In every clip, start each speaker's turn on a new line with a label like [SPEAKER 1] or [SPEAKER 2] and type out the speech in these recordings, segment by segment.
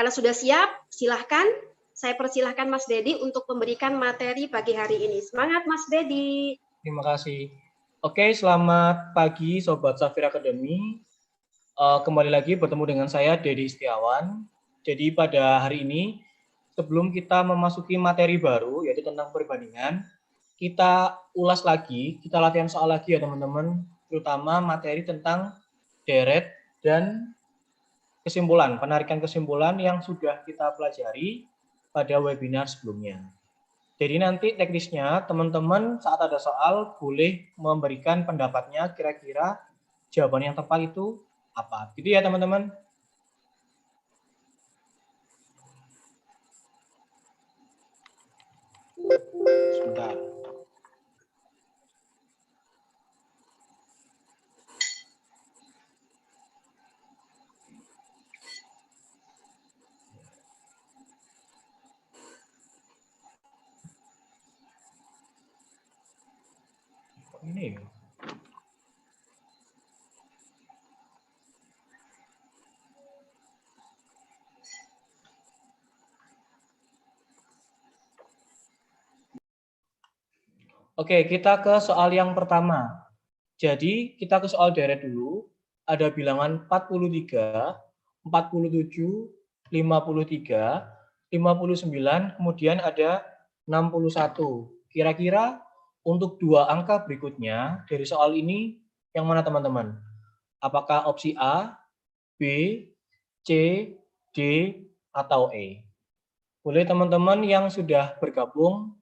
[SPEAKER 1] Kalau sudah siap, silahkan. Saya persilahkan Mas Dedi untuk memberikan materi pagi hari ini. Semangat Mas Dedi.
[SPEAKER 2] Terima kasih. Oke, selamat pagi Sobat Safir Academy. Kembali lagi bertemu dengan saya Dedi Setiawan. Jadi pada hari ini, sebelum kita memasuki materi baru, yaitu tentang perbandingan, kita ulas lagi, kita latihan soal lagi ya teman-teman, terutama materi tentang deret dan kesimpulan, penarikan kesimpulan yang sudah kita pelajari pada webinar sebelumnya. Jadi nanti teknisnya teman-teman saat ada soal boleh memberikan pendapatnya kira-kira jawaban yang tepat itu apa. Gitu ya teman-teman. Sebentar. Ini. Oke, kita ke soal yang pertama. Jadi, kita ke soal deret dulu. Ada bilangan 43, 47, 53, 59, kemudian ada 61. Kira-kira untuk dua angka berikutnya dari soal ini yang mana teman-teman? Apakah opsi A, B, C, D, atau E? Boleh teman-teman yang sudah bergabung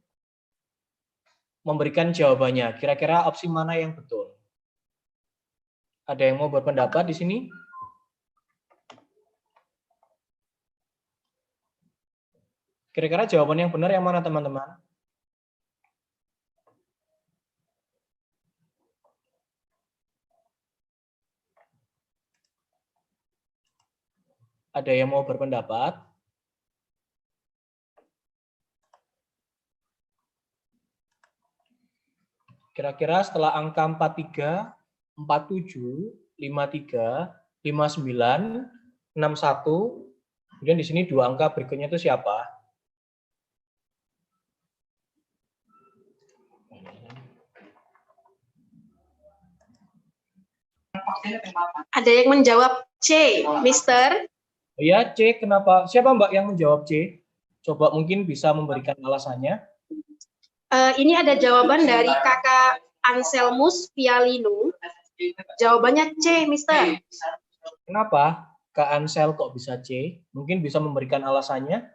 [SPEAKER 2] memberikan jawabannya. Kira-kira opsi mana yang betul? Ada yang mau berpendapat di sini? Kira-kira jawaban yang benar yang mana teman-teman? Ada yang mau berpendapat? Kira-kira setelah angka 43, 47, 53, 59, 61, kemudian di sini dua angka berikutnya itu siapa?
[SPEAKER 1] Ada yang menjawab C, Mister.
[SPEAKER 2] Ya, C. Kenapa? Siapa Mbak yang menjawab C? Coba mungkin bisa memberikan alasannya.
[SPEAKER 1] Ini ada jawaban dari kakak Anselmus Pialinu. Jawabannya C, Mister.
[SPEAKER 2] Kenapa Kak Ansel kok bisa C? Mungkin bisa memberikan alasannya.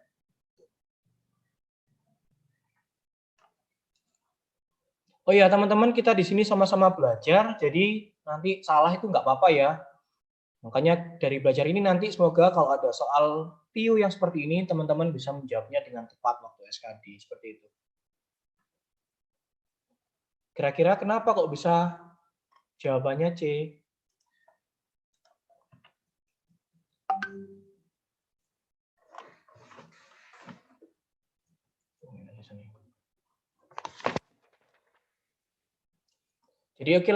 [SPEAKER 2] Oh ya, teman-teman, kita di sini sama-sama belajar, jadi nanti salah itu nggak apa-apa ya. Makanya dari belajar ini nanti semoga kalau ada soal PIU yang seperti ini, teman-teman bisa menjawabnya dengan tepat waktu SKD, seperti itu. Kira-kira kenapa kok bisa jawabannya C? Jadi oke,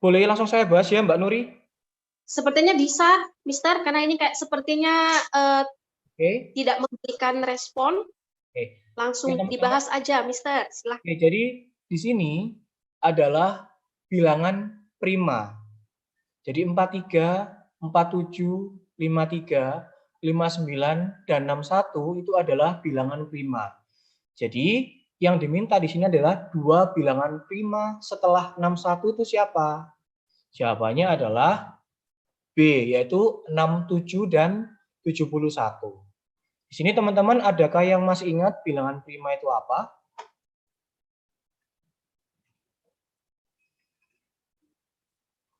[SPEAKER 2] boleh langsung saya bahas ya Mbak Nuri?
[SPEAKER 1] Sepertinya bisa, Mister, karena ini kayak sepertinya tidak memberikan respon. Langsung ya, dibahas aja, Mister. Silahkan.
[SPEAKER 2] Jadi di sini adalah bilangan prima. Jadi 43, 47, 53, 59, dan 61 itu adalah bilangan prima. Jadi yang diminta di sini adalah dua bilangan prima setelah 61 itu siapa? Jawabannya adalah B, yaitu 67 dan 71. Di sini teman-teman adakah yang masih ingat bilangan prima itu apa?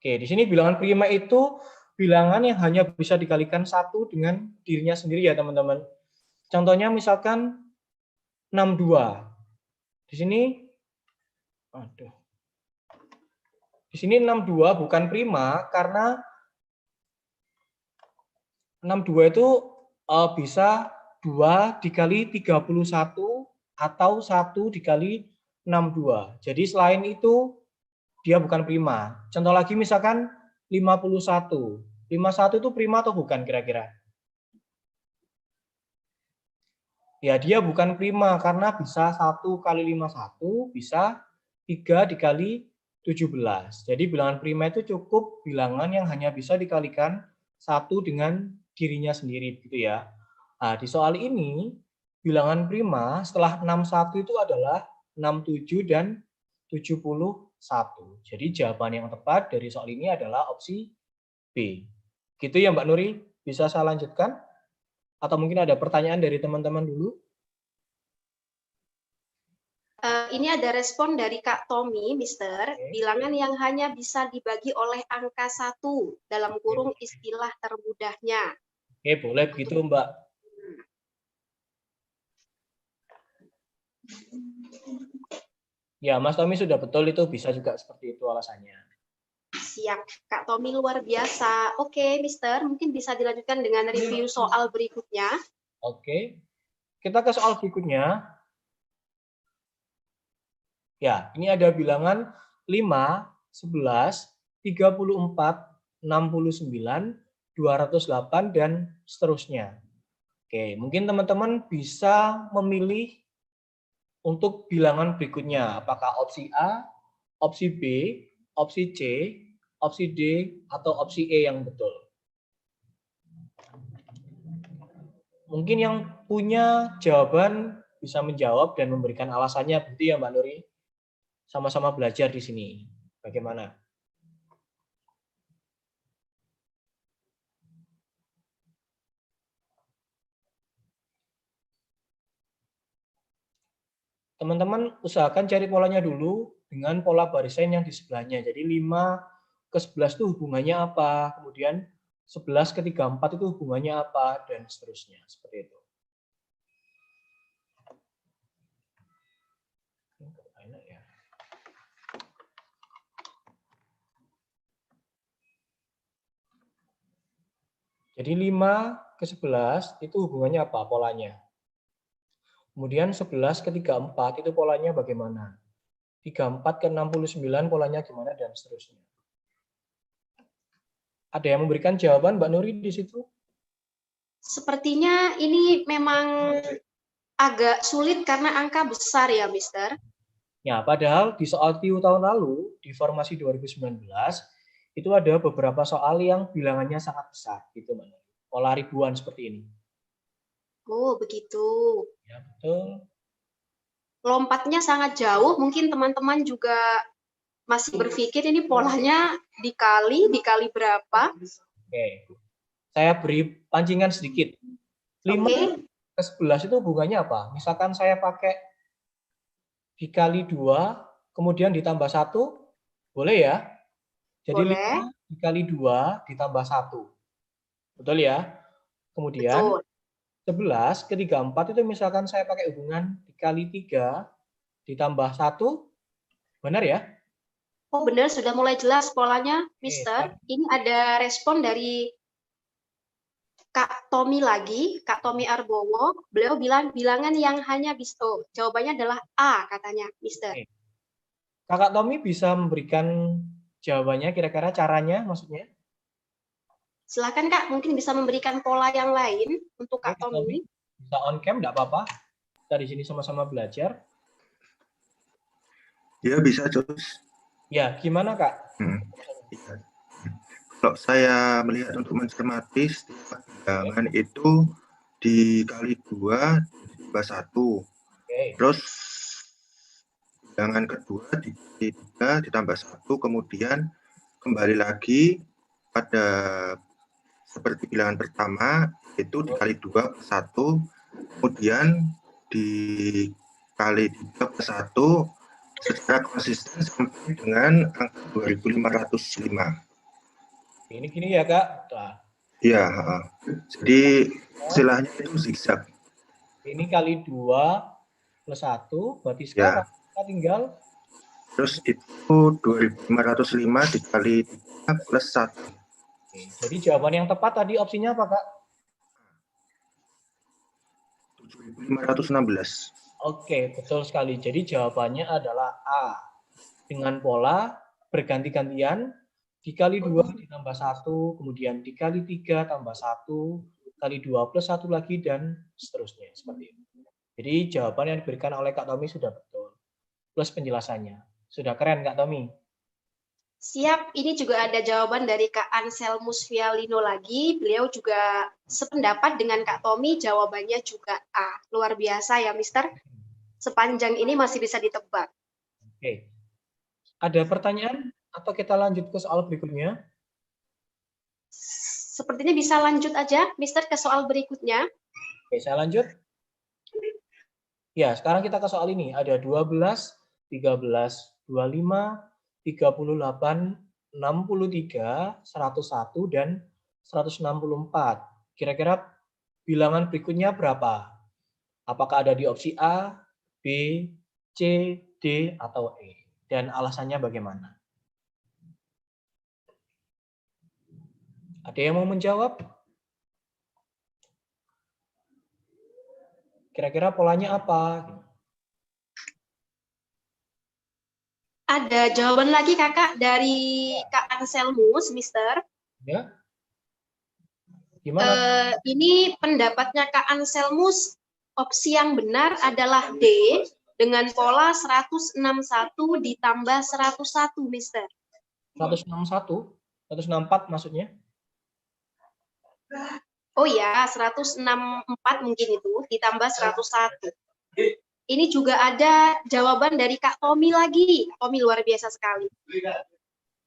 [SPEAKER 2] Oke, di sini bilangan prima itu bilangan yang hanya bisa dikalikan satu dengan dirinya sendiri ya teman-teman. Contohnya misalkan 62. Di sini, di sini 62 bukan prima karena 62 itu bisa 2 dikali 31 atau 1 dikali 62. Jadi selain itu dia bukan prima. Contoh lagi misalkan 51. 51 itu prima atau bukan kira-kira? Ya, dia bukan prima karena bisa 1 kali 51, bisa 3 dikali 17. Jadi bilangan prima itu cukup bilangan yang hanya bisa dikalikan 1 dengan dirinya sendiri gitu ya. Nah, di soal ini bilangan prima setelah 61 itu adalah 67 dan 71. Jadi jawaban yang tepat dari soal ini adalah opsi B. Gitu ya Mbak Nuri, bisa saya lanjutkan? Atau mungkin ada pertanyaan dari teman-teman dulu?
[SPEAKER 1] Ini ada respon dari Kak Tommy, Mister. Bilangan yang hanya bisa dibagi oleh angka 1 dalam kurung istilah termudahnya.
[SPEAKER 2] Oke, boleh begitu Mbak. Ya, Mas Tommy sudah betul, itu bisa juga seperti itu alasannya.
[SPEAKER 1] Siap, Kak Tommy luar biasa. Oke, Mister, mungkin bisa dilanjutkan dengan review soal berikutnya.
[SPEAKER 2] Oke, kita ke soal berikutnya. Ya, ini ada bilangan 5, 11, 34, 69, 208, dan seterusnya. Oke, mungkin teman-teman bisa memilih untuk bilangan berikutnya. Apakah opsi A, opsi B, opsi C, opsi D, atau opsi E yang betul. Mungkin yang punya jawaban bisa menjawab dan memberikan alasannya, begitu ya Mbak Nuri? Sama-sama belajar di sini. Bagaimana? Teman-teman usahakan cari polanya dulu dengan pola barisan yang di sebelahnya. Jadi 5 ke 11 itu hubungannya apa? Kemudian 11 ke 34 itu hubungannya apa? Dan seterusnya. Seperti itu. Jadi 5 ke 11 itu hubungannya apa polanya? Kemudian 11 ke 34 itu polanya bagaimana? 34 ke 69 polanya gimana, dan seterusnya. Ada yang memberikan jawaban Mbak Nuri di situ?
[SPEAKER 1] Sepertinya ini memang agak sulit karena angka besar ya, Mister.
[SPEAKER 2] Ya, padahal di soal TIU tahun lalu, di formasi 2019, itu ada beberapa soal yang bilangannya sangat besar, gitu Mbak Nuri. Pola ribuan seperti ini.
[SPEAKER 1] Oh, begitu.
[SPEAKER 2] Ya, betul.
[SPEAKER 1] Lompatnya sangat jauh, mungkin teman-teman juga masih berpikir ini polanya dikali berapa.
[SPEAKER 2] Oke, saya beri pancingan sedikit. 5 ke 11 itu hubungannya apa? Misalkan saya pakai dikali 2, kemudian ditambah 1, boleh ya? Jadi
[SPEAKER 1] Boleh.
[SPEAKER 2] 5 dikali 2 ditambah 1. Betul ya? Kemudian
[SPEAKER 1] Betul.
[SPEAKER 2] 11 ke 34 itu misalkan saya pakai hubungan dikali 3 ditambah 1, benar ya?
[SPEAKER 1] Oh benar, sudah mulai jelas polanya, Mister. Ini ada respon dari Kak Tommy lagi, Kak Tommy Arbowo. Beliau bilang bilangan yang hanya bisa, jawabannya adalah A katanya, Mister.
[SPEAKER 2] Kakak Tommy bisa memberikan jawabannya, kira-kira caranya maksudnya?
[SPEAKER 1] Silakan Kak, mungkin bisa memberikan pola yang lain untuk Kak Tommy.
[SPEAKER 2] Bisa on cam, enggak apa-apa. Kita di sini sama-sama belajar.
[SPEAKER 3] Ya, bisa, Jos.
[SPEAKER 2] Ya, gimana Kak?
[SPEAKER 3] Kalau saya melihat untuk mencermati bilangan itu dikali 2 tambah 1. Terus bilangan kedua dikali 3 ditambah 1, kemudian kembali lagi pada seperti bilangan pertama, itu dikali 2 plus 1, kemudian dikali 3 plus 1 secara konsisten sampai dengan angka 2505.
[SPEAKER 2] Ini gini ya Kak. Nah.
[SPEAKER 3] Iya, jadi istilahnya itu zigzag.
[SPEAKER 2] Ini kali 2 plus 1, berarti sekarang kita tinggal.
[SPEAKER 3] Terus itu 2505 dikali 3 plus 1.
[SPEAKER 2] Oke, jadi jawaban yang tepat tadi opsinya apa Kak?
[SPEAKER 3] 7516.
[SPEAKER 2] Oke, betul sekali. Jadi jawabannya adalah A. Dengan pola berganti-gantian, dikali 2 ditambah 1, kemudian dikali 3 tambah 1, kali 2 plus 1 lagi, dan seterusnya. Seperti itu. Jadi jawaban yang diberikan oleh Kak Tommy sudah betul. Plus penjelasannya. Sudah keren Kak Tommy.
[SPEAKER 1] Siap, ini juga ada jawaban dari Kak Anselmus Vialino lagi. Beliau juga sependapat dengan Kak Tommy, jawabannya juga A. Luar biasa ya, Mister. Sepanjang ini masih bisa ditebak.
[SPEAKER 2] Oke. Ada pertanyaan atau kita lanjut ke soal berikutnya?
[SPEAKER 1] Sepertinya bisa lanjut aja, Mister, ke soal berikutnya.
[SPEAKER 2] Oke, saya lanjut. Ya, sekarang kita ke soal ini. Ada 12, 13, 25, 38, 63, 101, dan 164. Kira-kira bilangan berikutnya berapa? Apakah ada di opsi A, B, C, D, atau E? Dan alasannya bagaimana? Ada yang mau menjawab? Kira-kira polanya apa?
[SPEAKER 1] Ada jawaban lagi, Kakak, dari Kak Anselmus, Mister.
[SPEAKER 2] Ya. Gimana?
[SPEAKER 1] Ini pendapatnya Kak Anselmus, opsi yang benar adalah D, dengan pola 161 ditambah 101, Mister.
[SPEAKER 2] 161? 164 maksudnya?
[SPEAKER 1] Oh ya, 164 mungkin itu, ditambah 101. Ini juga ada jawaban dari Kak Tommy lagi. Tommy luar biasa sekali.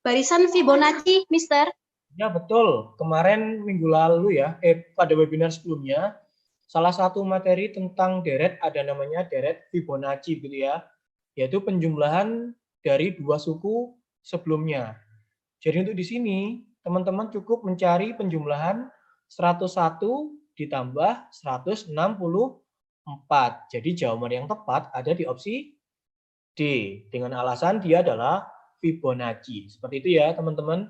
[SPEAKER 1] Barisan Fibonacci, Mister.
[SPEAKER 2] Ya betul, kemarin minggu lalu ya, pada webinar sebelumnya, salah satu materi tentang deret ada namanya deret Fibonacci gitu ya, yaitu penjumlahan dari dua suku sebelumnya. Jadi untuk di sini, teman-teman cukup mencari penjumlahan 101 ditambah 164. Jadi jawaban yang tepat ada di opsi D, dengan alasan dia adalah Fibonacci. Seperti itu ya teman-teman.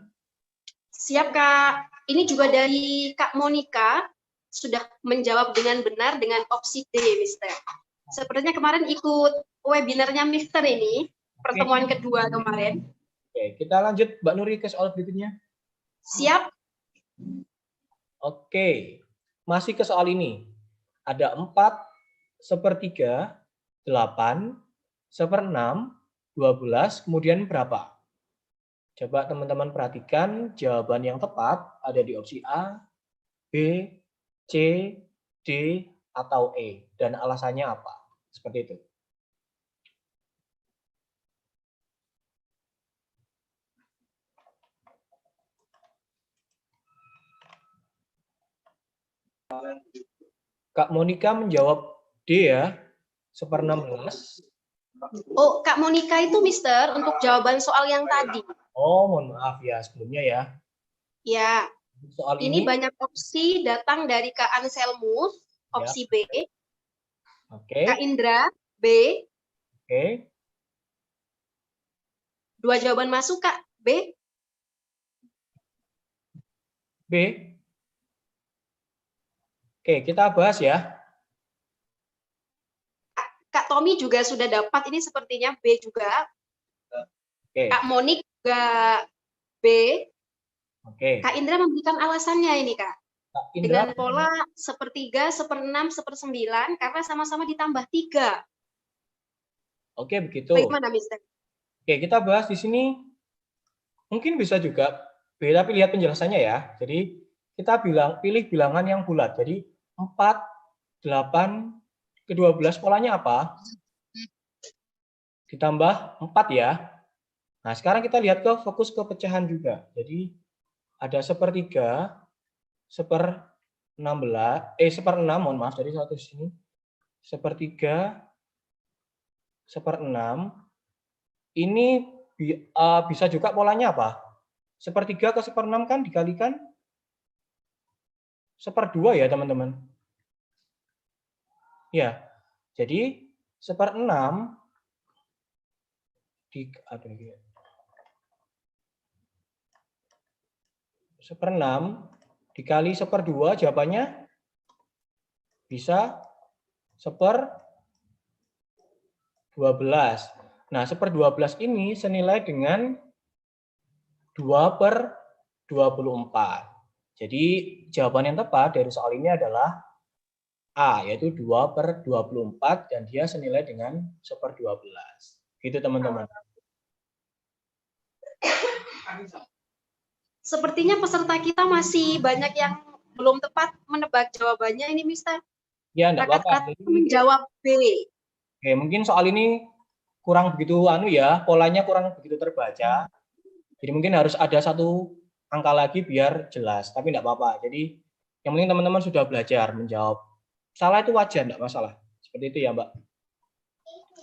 [SPEAKER 1] Siap, Kak. Ini juga dari Kak Monica, sudah menjawab dengan benar dengan opsi D, Mister. Sepertinya kemarin ikut webinarnya Mister ini, pertemuan kedua kemarin.
[SPEAKER 2] Oke, kita lanjut Mbak Nuri ke soal berikutnya.
[SPEAKER 1] Siap.
[SPEAKER 2] Oke, masih ke soal ini. Ada 4, 1/3, 8, 1/6, 12, kemudian berapa? Coba teman-teman perhatikan jawaban yang tepat ada di opsi A, B, C, D, atau E. Dan alasannya apa? Seperti itu. Kak Monica menjawab D ya, 1/16.
[SPEAKER 1] Oh, Kak Monica itu, Mister, untuk jawaban soal yang tadi.
[SPEAKER 2] Oh, mohon maaf ya sebelumnya ya.
[SPEAKER 1] Ya,
[SPEAKER 2] Soal
[SPEAKER 1] ini
[SPEAKER 2] ini
[SPEAKER 1] banyak opsi datang dari Kak Anselmus, opsi B.
[SPEAKER 2] Oke.
[SPEAKER 1] Kak Indra, B.
[SPEAKER 2] Oke.
[SPEAKER 1] Dua jawaban masuk, Kak. B.
[SPEAKER 2] B. Oke, kita bahas ya.
[SPEAKER 1] Kak Tommy juga sudah dapat, ini sepertinya B juga.
[SPEAKER 2] Oke.
[SPEAKER 1] Kak Monik juga B.
[SPEAKER 2] Oke.
[SPEAKER 1] Kak Indra memberikan alasannya ini, Kak.
[SPEAKER 2] Kak Indra,
[SPEAKER 1] dengan pola 1/3, 1/6, 1/9, karena sama-sama ditambah 3.
[SPEAKER 2] Oke, begitu.
[SPEAKER 1] Bagaimana, Mister?
[SPEAKER 2] Oke, kita bahas di sini. Mungkin bisa juga B, tapi lihat penjelasannya ya. Jadi kita pilih bilangan yang bulat. Jadi 4, 8, ke 12 polanya apa? Ditambah 4 ya. Nah, sekarang kita lihat ke fokus ke pecahan juga. Jadi ada 1/3, 1/6, mohon maaf, dari satu sini. 1/3, 1/6. Ini bisa juga polanya apa? 1/3 ke 1/6 kan dikalikan 1/2 ya teman-teman. Ya, jadi 1/6 di 1/6 dikali 1/2 jawabannya bisa 1/12. Nah, 1/12 ini senilai dengan 2/24. Jadi jawaban yang tepat dari soal ini adalah A, yaitu 2/24, dan dia senilai dengan 1/12. Gitu teman-teman.
[SPEAKER 1] Sepertinya peserta kita masih banyak yang belum tepat menebak jawabannya ini, Mister.
[SPEAKER 2] Ya, enggak apa-apa.
[SPEAKER 1] Rata-rata menjawab B.
[SPEAKER 2] Oke, mungkin soal ini kurang begitu ya, polanya kurang begitu terbaca. Jadi mungkin harus ada satu angka lagi biar jelas, tapi enggak apa-apa. Jadi yang penting teman-teman sudah belajar menjawab. Salah itu wajar, enggak masalah. Seperti itu ya, Mbak.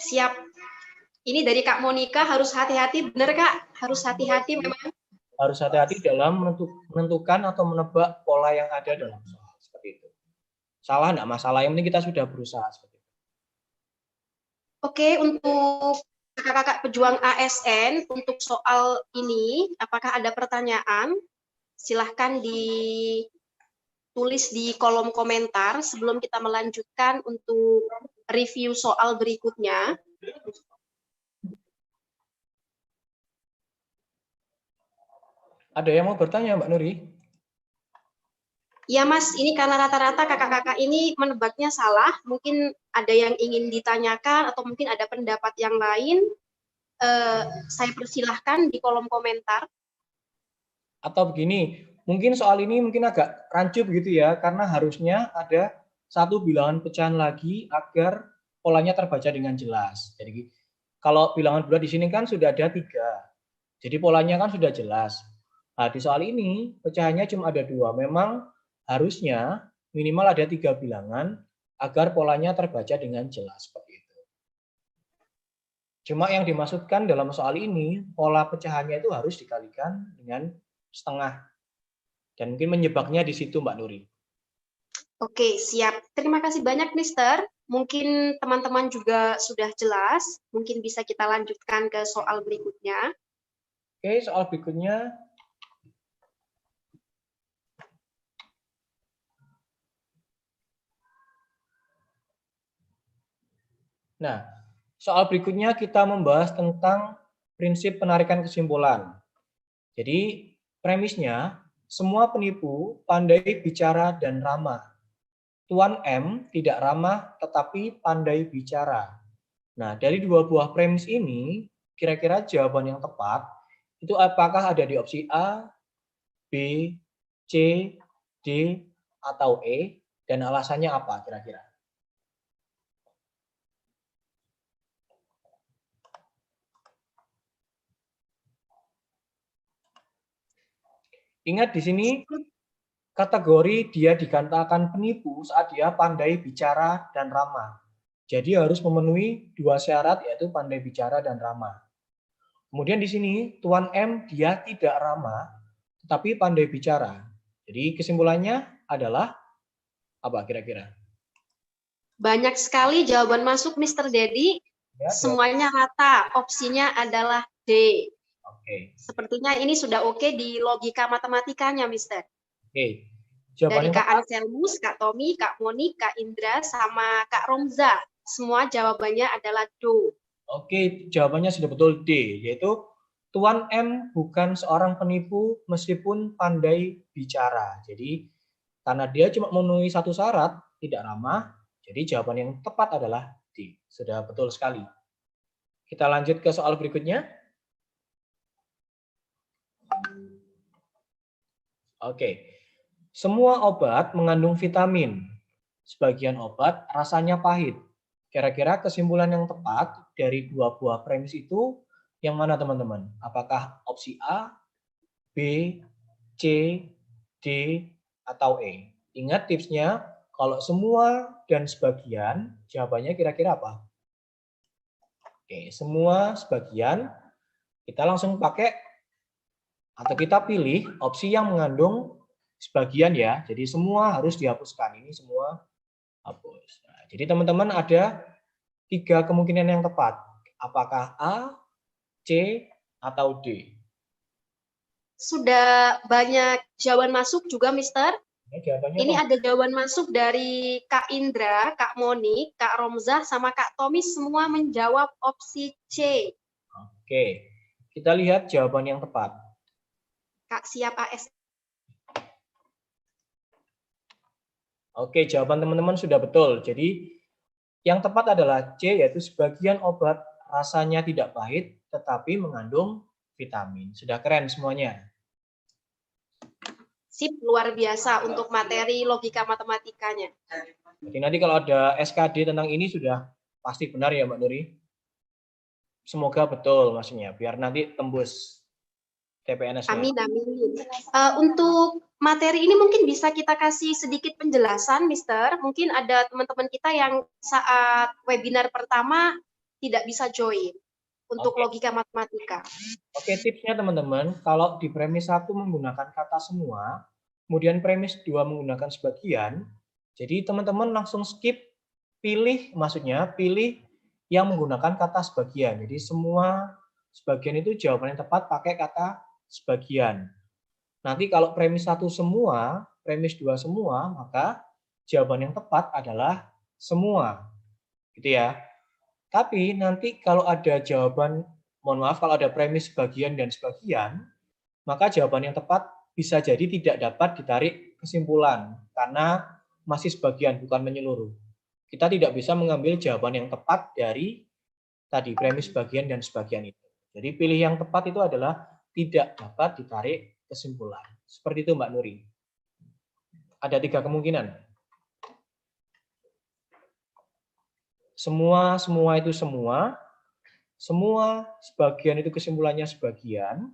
[SPEAKER 1] Siap. Ini dari Kak Monika, harus hati-hati, benar Kak? Harus hati-hati memang.
[SPEAKER 2] Harus hati-hati dalam menentukan atau menebak pola yang ada dalam soal. Seperti itu. Salah enggak masalah, yang penting kita sudah berusaha. Seperti itu.
[SPEAKER 1] Oke, untuk kakak-kakak pejuang ASN, untuk soal ini, apakah ada pertanyaan? Silahkan ditulis di kolom komentar sebelum kita melanjutkan untuk review soal berikutnya.
[SPEAKER 2] Ada yang mau bertanya, Mbak Nuri?
[SPEAKER 1] Ya Mas, ini karena rata-rata kakak-kakak ini menebaknya salah, mungkin ada yang ingin ditanyakan atau mungkin ada pendapat yang lain, saya persilahkan di kolom komentar.
[SPEAKER 2] Atau begini, mungkin soal ini mungkin agak rancu begitu ya, karena harusnya ada satu bilangan pecahan lagi agar polanya terbaca dengan jelas. Jadi kalau bilangan bulat di sini kan sudah ada 3, jadi polanya kan sudah jelas. Nah, di soal ini pecahannya cuma ada 2. Memang harusnya minimal ada 3 bilangan agar polanya terbaca dengan jelas seperti itu. Cuma yang dimaksudkan dalam soal ini, pola pecahannya itu harus dikalikan dengan setengah. Dan mungkin menyebabnya di situ, Mbak Nuri.
[SPEAKER 1] Oke, siap. Terima kasih banyak, Mister. Mungkin teman-teman juga sudah jelas. Mungkin bisa kita lanjutkan ke soal berikutnya.
[SPEAKER 2] Oke, soal berikutnya. Nah, soal berikutnya kita membahas tentang prinsip penarikan kesimpulan. Jadi, premisnya, semua penipu pandai bicara dan ramah. Tuan M tidak ramah tetapi pandai bicara. Nah, dari 2 buah premis ini, kira-kira jawaban yang tepat itu apakah ada di opsi A, B, C, D, atau E, dan alasannya apa kira-kira? Ingat di sini kategori dia dikatakan penipu saat dia pandai bicara dan ramah. Jadi harus memenuhi 2 syarat, yaitu pandai bicara dan ramah. Kemudian di sini Tuan M dia tidak ramah tetapi pandai bicara. Jadi kesimpulannya adalah apa kira-kira?
[SPEAKER 1] Banyak sekali jawaban masuk, Mr. Dedi.
[SPEAKER 2] Ya,
[SPEAKER 1] Semuanya rata. Opsinya adalah D.
[SPEAKER 2] Oke.
[SPEAKER 1] Sepertinya ini sudah oke di logika matematikanya, Mister.
[SPEAKER 2] Oke.
[SPEAKER 1] Dari Kak Anselmus, Kak Tommy, Kak Moni, Kak Indra, sama Kak Romza. Semua jawabannya adalah do.
[SPEAKER 2] Oke, jawabannya sudah betul D, yaitu Tuan M bukan seorang penipu meskipun pandai bicara. Jadi karena dia cuma memenuhi 1 syarat, tidak ramah, jadi jawaban yang tepat adalah D. Sudah betul sekali. Kita lanjut ke soal berikutnya. Oke. Semua obat mengandung vitamin. Sebagian obat rasanya pahit. Kira-kira kesimpulan yang tepat dari 2 buah premis itu yang mana teman-teman? Apakah opsi A, B, C, D, atau E? Ingat tipsnya, kalau semua dan sebagian, jawabannya kira-kira apa? Oke, semua, sebagian, kita langsung pakai atau kita pilih opsi yang mengandung sebagian ya. Jadi semua harus dihapuskan. Ini semua hapus. Nah, jadi teman-teman ada 3 kemungkinan yang tepat. Apakah A, C, atau D?
[SPEAKER 1] Sudah banyak jawaban masuk juga, Mister. Ini
[SPEAKER 2] apa?
[SPEAKER 1] ada jawaban masuk dari Kak Indra, Kak Moni, Kak Romzah, sama Kak Tommy. Semua menjawab opsi C.
[SPEAKER 2] Oke, kita lihat jawaban yang tepat.
[SPEAKER 1] Kak siap AS.
[SPEAKER 2] Oke, jawaban teman-teman sudah betul. Jadi yang tepat adalah C, yaitu sebagian obat rasanya tidak pahit tetapi mengandung vitamin. Sudah keren semuanya.
[SPEAKER 1] Sip, luar biasa untuk materi logika matematikanya.
[SPEAKER 2] Jadi nanti kalau ada SKD tentang ini sudah pasti benar ya Mbak Nuri? Semoga betul maksudnya, biar nanti tembus TPNS-nya.
[SPEAKER 1] Amin, amin. Untuk materi ini mungkin bisa kita kasih sedikit penjelasan, Mister. Mungkin ada teman-teman kita yang saat webinar pertama tidak bisa join untuk logika matematika.
[SPEAKER 2] Oke, tipsnya teman-teman, kalau di premis 1 menggunakan kata semua, kemudian premis 2 menggunakan sebagian, jadi teman-teman langsung skip, pilih yang menggunakan kata sebagian. Jadi semua sebagian itu jawaban yang tepat pakai kata sebagian. Nanti kalau premis 1 semua, premis 2 semua, maka jawaban yang tepat adalah semua. Gitu ya. Tapi nanti kalau ada jawaban, mohon maaf, kalau ada premis sebagian dan sebagian, maka jawaban yang tepat bisa jadi tidak dapat ditarik kesimpulan karena masih sebagian, bukan menyeluruh. Kita tidak bisa mengambil jawaban yang tepat dari tadi premis sebagian dan sebagian itu. Jadi pilih yang tepat itu adalah tidak dapat ditarik kesimpulan. Seperti itu Mbak Nuri. Ada 3 kemungkinan. Semua itu semua, sebagian itu kesimpulannya sebagian,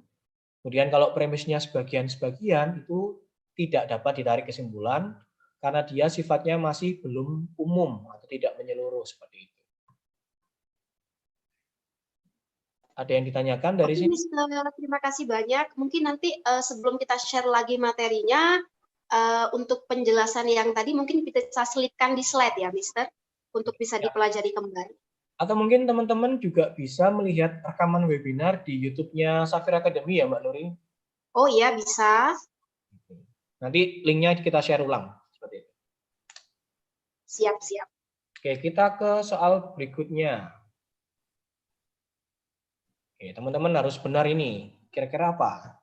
[SPEAKER 2] kemudian kalau premisnya sebagian-sebagian itu tidak dapat ditarik kesimpulan karena dia sifatnya masih belum umum atau tidak menyeluruh seperti itu. Ada yang ditanyakan dari sini?
[SPEAKER 1] Mister, terima kasih banyak. Mungkin nanti sebelum kita share lagi materinya, untuk penjelasan yang tadi mungkin kita bisa selipkan di slide ya, Mister, untuk bisa dipelajari kembali.
[SPEAKER 2] Atau mungkin teman-teman juga bisa melihat rekaman webinar di YouTube-nya Safir Academy ya, Mbak Nuri?
[SPEAKER 1] Oh iya, bisa.
[SPEAKER 2] Nanti linknya kita share ulang. Seperti itu.
[SPEAKER 1] Siap, siap.
[SPEAKER 2] Oke, kita ke soal berikutnya. Oke, teman-teman harus benar ini. Kira-kira apa?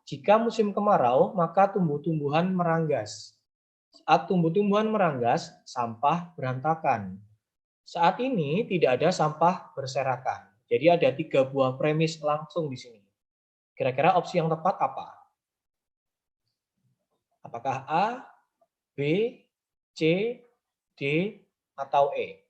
[SPEAKER 2] Jika musim kemarau, maka tumbuh-tumbuhan meranggas. Saat tumbuh-tumbuhan meranggas, sampah berantakan. Saat ini tidak ada sampah berserakan. Jadi ada 3 buah premis langsung di sini. Kira-kira opsi yang tepat apa? Apakah A, B, C, D, atau E?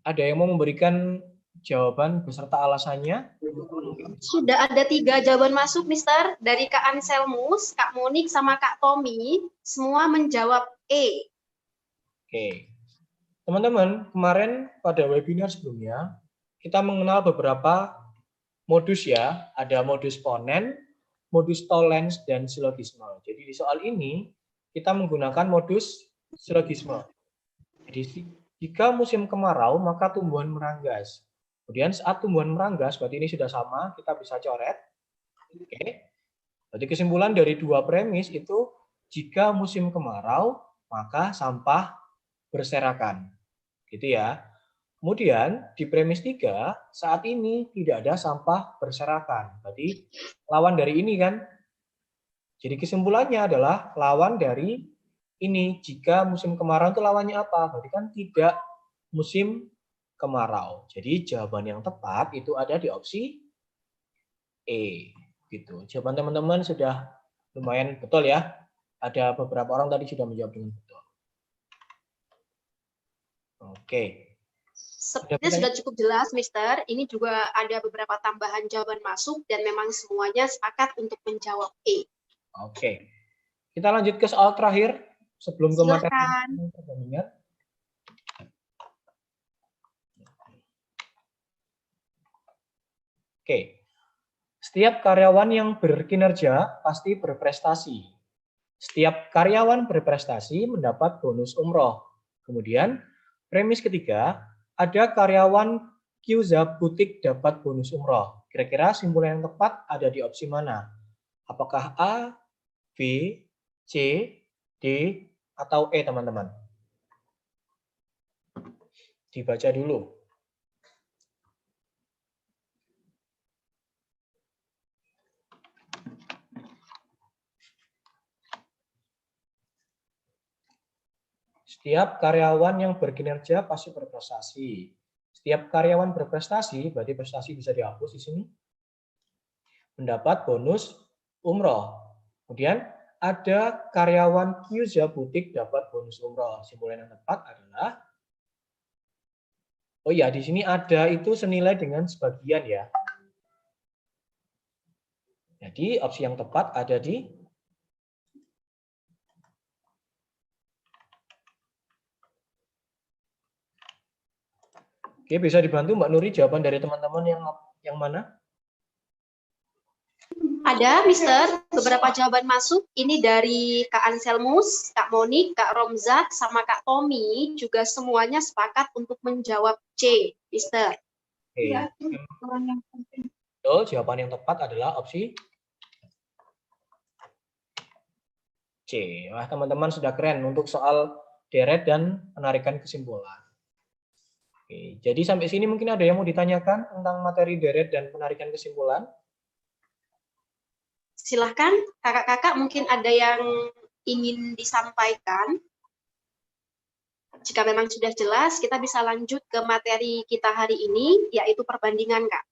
[SPEAKER 2] Ada yang mau memberikan jawaban beserta alasannya?
[SPEAKER 1] Sudah ada 3 jawaban masuk, Mister, dari Kak Anselmus, Kak Monik, sama Kak Tommy. Semua menjawab E.
[SPEAKER 2] Oke. Teman-teman, kemarin pada webinar sebelumnya, kita mengenal beberapa modus ya. Ada modus ponen, modus tollens, dan silogisme. Jadi di soal ini, kita menggunakan modus silogisme. Jadi jika musim kemarau, maka tumbuhan meranggas. Kemudian saat tumbuhan meranggas, berarti ini sudah sama, kita bisa coret. Oke. Berarti kesimpulan dari 2 premis itu, jika musim kemarau, maka sampah berserakan. Gitu ya. Kemudian di premis 3, saat ini tidak ada sampah berserakan. Berarti lawan dari ini kan. Jadi kesimpulannya adalah lawan dari ini. Jika musim kemarau itu lawannya apa? Berarti kan tidak musim kemarau. Jadi jawaban yang tepat itu ada di opsi E. Gitu. Jawaban teman-teman sudah lumayan betul ya. Ada beberapa orang tadi sudah menjawab dengan betul. Oke.
[SPEAKER 1] Sepertinya sudah cukup jelas, Mister. Ini juga ada beberapa tambahan jawaban masuk dan memang semuanya sepakat untuk menjawab E.
[SPEAKER 2] Oke. Kita lanjut ke soal terakhir sebelum ke materi perbandingan. Oke. Setiap karyawan yang berkinerja pasti berprestasi. Setiap karyawan berprestasi mendapat bonus umroh. Kemudian, premis ketiga, ada karyawan Kyuza Butik dapat bonus umroh. Kira-kira simpulan yang tepat ada di opsi mana? Apakah A, B, C, D, atau E, teman-teman? Dibaca dulu. Setiap karyawan yang berkinerja pasti berprestasi. Setiap karyawan berprestasi, berarti prestasi bisa dihapus di sini. Mendapat bonus umroh. Kemudian ada karyawan Kyuza Butik dapat bonus umroh. Simbolan yang tepat adalah, oh ya, di sini ada itu senilai dengan sebagian ya. Jadi opsi yang tepat ada di Oke, bisa dibantu Mbak Nuri jawaban dari teman-teman yang mana?
[SPEAKER 1] Ada, Mister, beberapa jawaban masuk. Ini dari Kak Anselmus, Kak Monik, Kak Romza, sama Kak Tommy. Juga semuanya sepakat untuk menjawab C, Mister.
[SPEAKER 2] Oke. Betul, jawaban yang tepat adalah opsi C. Wah, teman-teman sudah keren untuk soal deret dan penarikan kesimpulan. Oke, jadi sampai sini mungkin ada yang mau ditanyakan tentang materi deret dan penarikan kesimpulan?
[SPEAKER 1] Silahkan, kakak-kakak mungkin ada yang ingin disampaikan. Jika memang sudah jelas, kita bisa lanjut ke materi kita hari ini, yaitu perbandingan, Kak.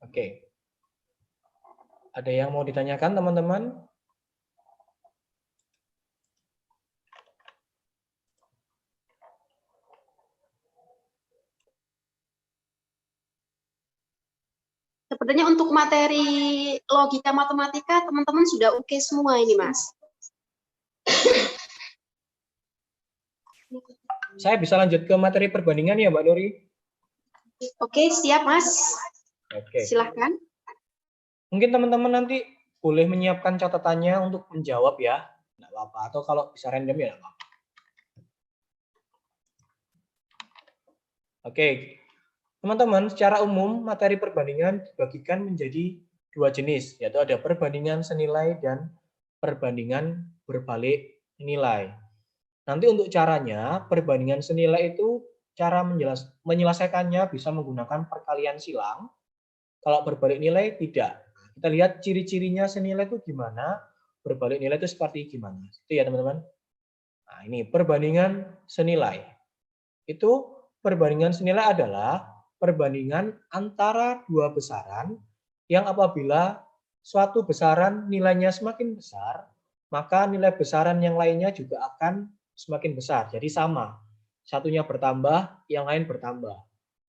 [SPEAKER 2] Oke. Ada yang mau ditanyakan, teman-teman?
[SPEAKER 1] Sepertinya untuk materi logika matematika, teman-teman sudah oke semua ini, Mas.
[SPEAKER 2] Saya bisa lanjut ke materi perbandingan ya, Mbak Nuri?
[SPEAKER 1] Oke, siap, Mas.
[SPEAKER 2] Oke.
[SPEAKER 1] Silahkan.
[SPEAKER 2] Mungkin teman-teman nanti boleh menyiapkan catatannya untuk menjawab ya. Nggak apa-apa. Atau kalau bisa random ya nggak apa-apa. Oke. Teman-teman, secara umum materi perbandingan dibagikan menjadi dua jenis, yaitu ada perbandingan senilai dan perbandingan berbalik nilai. Nanti untuk caranya, perbandingan senilai itu cara menyelesaikannya bisa menggunakan perkalian silang. Kalau berbalik nilai tidak. Kita lihat ciri-cirinya senilai itu gimana, berbalik nilai itu seperti gimana. Itu ya teman-teman. Nah, ini perbandingan senilai. Itu perbandingan senilai adalah perbandingan antara dua besaran yang apabila suatu besaran nilainya semakin besar, maka nilai besaran yang lainnya juga akan semakin besar. Jadi sama. Satunya bertambah, yang lain bertambah.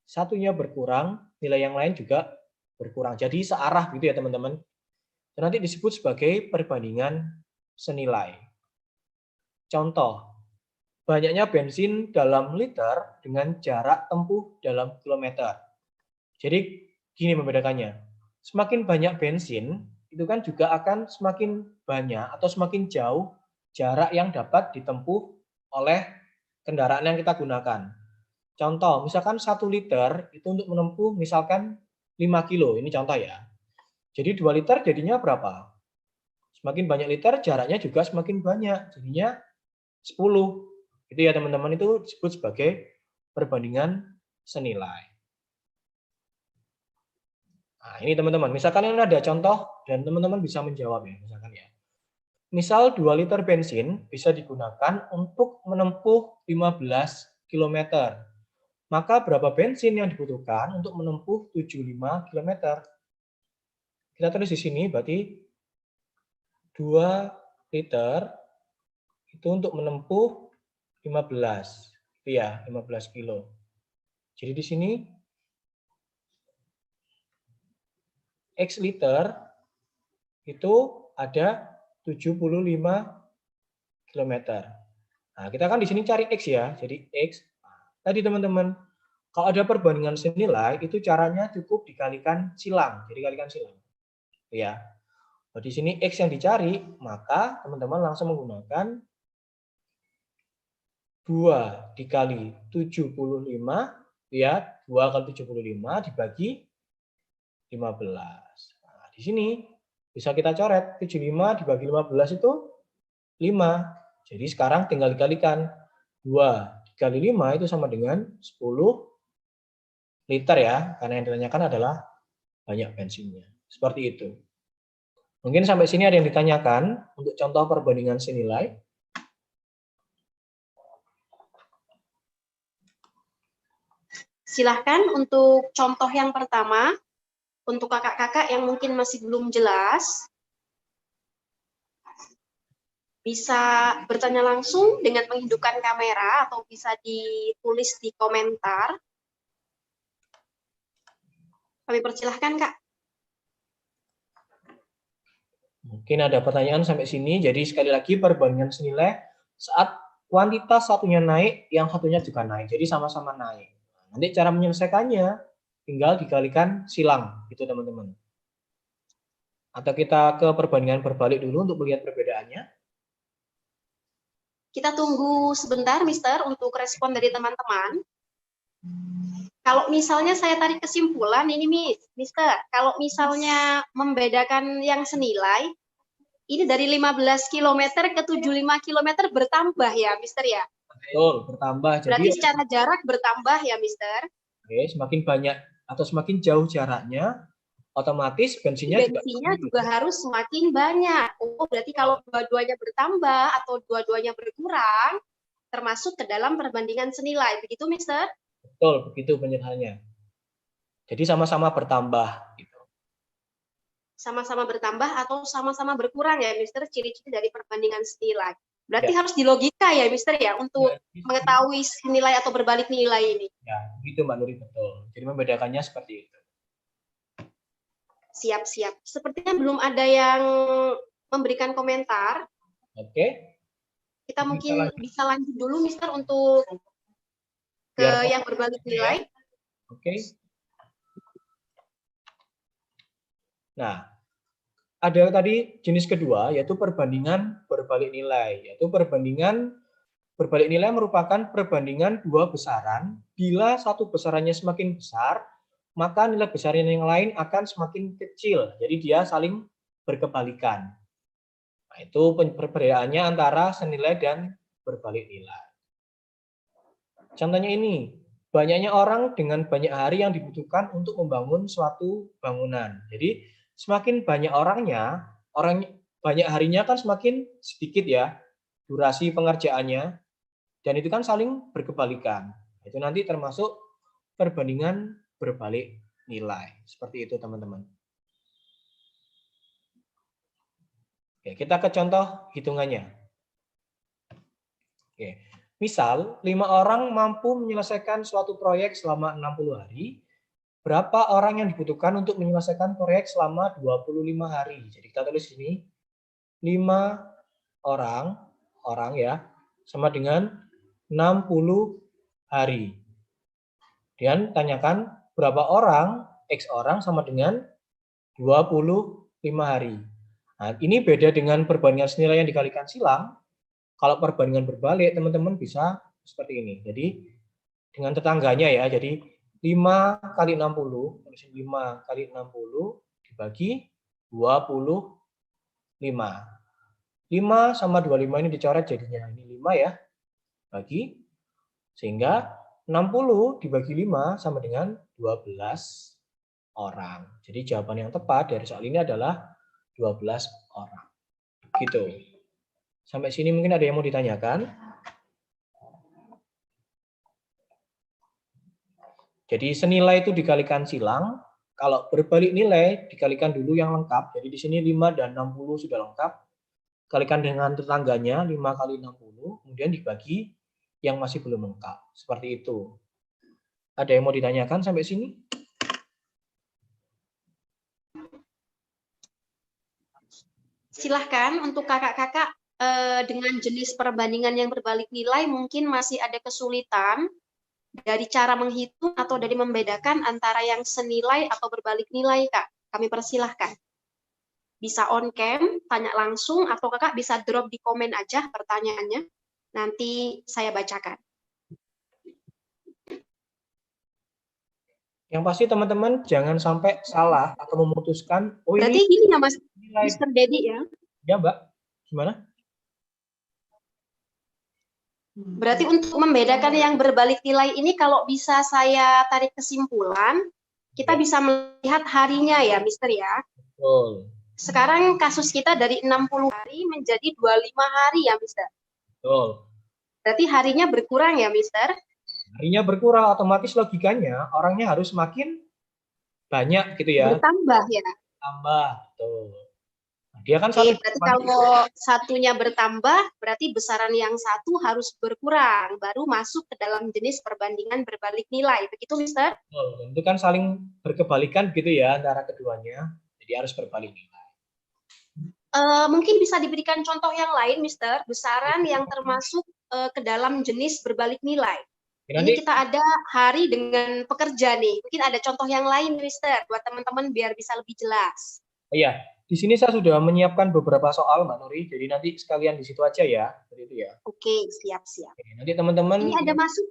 [SPEAKER 2] Satunya berkurang, nilai yang lain juga berkurang. Jadi searah gitu ya teman-teman. Dan nanti disebut sebagai perbandingan senilai. Contoh, banyaknya bensin dalam liter dengan jarak tempuh dalam kilometer. Jadi gini membedakannya. Semakin banyak bensin, itu kan juga akan semakin banyak atau semakin jauh jarak yang dapat ditempuh oleh kendaraan yang kita gunakan. Contoh, misalkan 1 liter itu untuk menempuh misalkan 5 kilo, ini contoh ya. Jadi 2 liter jadinya berapa? Semakin banyak liter, jaraknya juga semakin banyak, jadinya 10. Itu ya teman-teman, itu disebut sebagai perbandingan senilai. Nah, ini teman-teman, misalkan ini ada contoh dan teman-teman bisa menjawab ya, misalkan ya. Misal 2 liter bensin bisa digunakan untuk menempuh 15 km. Maka berapa bensin yang dibutuhkan untuk menempuh 75 km? Kita tulis di sini berarti 2 liter itu untuk menempuh 15. Itu ya, 15 kilo. Jadi di sini X liter itu ada 75 km. Nah, kita kan di sini cari X ya. Jadi X. Tadi teman-teman, kalau ada perbandingan senilai, itu caranya cukup dikalikan silang. Jadi kalikan silang. Ya. Nah, di sini X yang dicari, maka teman-teman langsung menggunakan 2 dikali 75, ya, 2 kali 75 dibagi 15. Nah, di sini bisa kita coret, 75 dibagi 15 itu 5. Jadi sekarang tinggal dikalikan. 2 dikali 5 itu sama dengan 10 liter ya, karena yang ditanyakan adalah banyak bensinnya. Seperti itu. Mungkin sampai sini ada yang ditanyakan untuk contoh perbandingan senilai.
[SPEAKER 1] Silahkan untuk contoh yang pertama, untuk kakak-kakak yang mungkin masih belum jelas, bisa bertanya langsung dengan menghidupkan kamera atau bisa ditulis di komentar. Kami persilahkan, Kak.
[SPEAKER 2] Mungkin ada pertanyaan sampai sini. Jadi sekali lagi perbandingan senilai saat kuantitas satunya naik, yang satunya juga naik. Jadi sama-sama naik. Nanti cara menyelesaikannya tinggal dikalikan silang, gitu teman-teman. Atau kita ke perbandingan berbalik dulu untuk melihat perbedaannya.
[SPEAKER 1] Kita tunggu sebentar, Mister, untuk respon dari teman-teman. Kalau misalnya saya tarik kesimpulan ini, Mister, kalau misalnya membedakan yang senilai, ini dari 15 km ke 75 km bertambah ya, Mister ya?
[SPEAKER 2] Betul, bertambah.
[SPEAKER 1] Berarti
[SPEAKER 2] Jadi
[SPEAKER 1] secara jarak bertambah ya, Mister?
[SPEAKER 2] oke, semakin banyak atau semakin jauh jaraknya, otomatis bensinnya
[SPEAKER 1] juga harus semakin banyak. Oh, berarti kalau dua-duanya bertambah atau dua-duanya berkurang, termasuk ke dalam perbandingan senilai. Begitu, Mister?
[SPEAKER 2] Betul, begitu penyelesaiannya. Jadi sama-sama bertambah. Gitu.
[SPEAKER 1] Sama-sama bertambah atau sama-sama berkurang ya, Mister, ciri-ciri dari perbandingan senilai. Berarti harus dilogika ya, Mister ya, untuk mengetahui nilai atau berbalik nilai ini.
[SPEAKER 2] Ya, begitu Mbak Nuri, betul. Jadi membedakannya seperti itu.
[SPEAKER 1] Siap-siap. Sepertinya belum ada yang memberikan komentar.
[SPEAKER 2] Oke.
[SPEAKER 1] Kita mungkin bisa lanjut dulu, Mister, untuk ke yang berbalik nilai.
[SPEAKER 2] Oke. Nah, ada tadi jenis kedua, yaitu perbandingan berbalik nilai. Yaitu perbandingan berbalik nilai merupakan perbandingan dua besaran. Bila satu besarannya semakin besar, maka nilai besaran yang lain akan semakin kecil. Jadi dia saling berkebalikan. Nah, itu perbedaannya antara senilai dan berbalik nilai. Contohnya ini, banyaknya orang dengan banyak hari yang dibutuhkan untuk membangun suatu bangunan. Jadi semakin banyak orangnya, banyak harinya kan semakin sedikit ya durasi pengerjaannya, dan itu kan saling berkebalikan. Itu nanti termasuk perbandingan berbalik nilai. Seperti itu teman-teman. Oke, kita ke contoh hitungannya. Oke. Misal, 5 orang mampu menyelesaikan suatu proyek selama 60 hari. Berapa orang yang dibutuhkan untuk menyelesaikan proyek selama 25 hari? Jadi kita tulis ini 5 orang ya, sama dengan 60 hari. Dan tanyakan berapa orang, X orang sama dengan 25 hari. Nah, ini beda dengan perbandingan senilai yang dikalikan silang. Kalau perbandingan berbalik, teman-teman bisa seperti ini. Jadi dengan tetangganya ya, jadi 5 kali 60, 5 kali 60 dibagi 25. 5 sama 25 ini dicoret jadinya ini 5 ya, bagi, sehingga 60 dibagi 5 sama dengan 12 orang. Jadi jawaban yang tepat dari soal ini adalah 12 orang. Gitu. Sampai sini mungkin ada yang mau ditanyakan? Jadi senilai itu dikalikan silang. Kalau berbalik nilai dikalikan dulu yang lengkap. Jadi di sini 5 dan 60 sudah lengkap. Kalikan dengan tetangganya 5 kali 60, kemudian dibagi yang masih belum lengkap. Seperti itu. Ada yang mau ditanyakan sampai sini?
[SPEAKER 1] Silahkan untuk kakak-kakak dengan jenis perbandingan yang berbalik nilai mungkin masih ada kesulitan dari cara menghitung atau dari membedakan antara yang senilai atau berbalik nilai, Kak. Kami persilahkan. Bisa on cam, tanya langsung, atau kakak bisa drop di komen aja pertanyaannya. Nanti saya bacakan.
[SPEAKER 2] Yang pasti teman-teman jangan sampai salah atau memutuskan. Oh,
[SPEAKER 1] berarti ini ya Mas Mr. Dedi ya?
[SPEAKER 2] Ya Mbak, gimana?
[SPEAKER 1] Berarti untuk membedakan yang berbalik nilai ini kalau bisa saya tarik kesimpulan, kita bisa melihat harinya ya, Mister ya.
[SPEAKER 2] Betul.
[SPEAKER 1] Sekarang kasus kita dari 60 hari menjadi 25 hari ya, Mister.
[SPEAKER 2] Betul.
[SPEAKER 1] Berarti harinya berkurang ya, Mister?
[SPEAKER 2] Harinya berkurang, otomatis logikanya orangnya harus makin banyak gitu ya.
[SPEAKER 1] Bertambah ya.
[SPEAKER 2] Tambah, tuh. Nah, dia kan
[SPEAKER 1] Oke,
[SPEAKER 2] satu
[SPEAKER 1] berarti kalau satunya bertambah, berarti besaran yang satu harus berkurang, baru masuk ke dalam jenis perbandingan berbalik nilai. Begitu, Mister?
[SPEAKER 2] itu kan saling berkebalikan gitu ya antara keduanya, jadi harus berbalik nilai.
[SPEAKER 1] Mungkin bisa diberikan contoh yang lain, Mister, besaran yang termasuk ke dalam jenis berbalik nilai. Ini kita ada hari dengan pekerja nih. Mungkin ada contoh yang lain, Mister, buat teman-teman biar bisa lebih jelas.
[SPEAKER 2] Iya, di sini saya sudah menyiapkan beberapa soal, Mbak Nuri. Jadi nanti sekalian di situ aja ya, seperti itu ya.
[SPEAKER 1] Oke, siap-siap.
[SPEAKER 2] Nanti teman-teman.
[SPEAKER 1] Ini ada masuk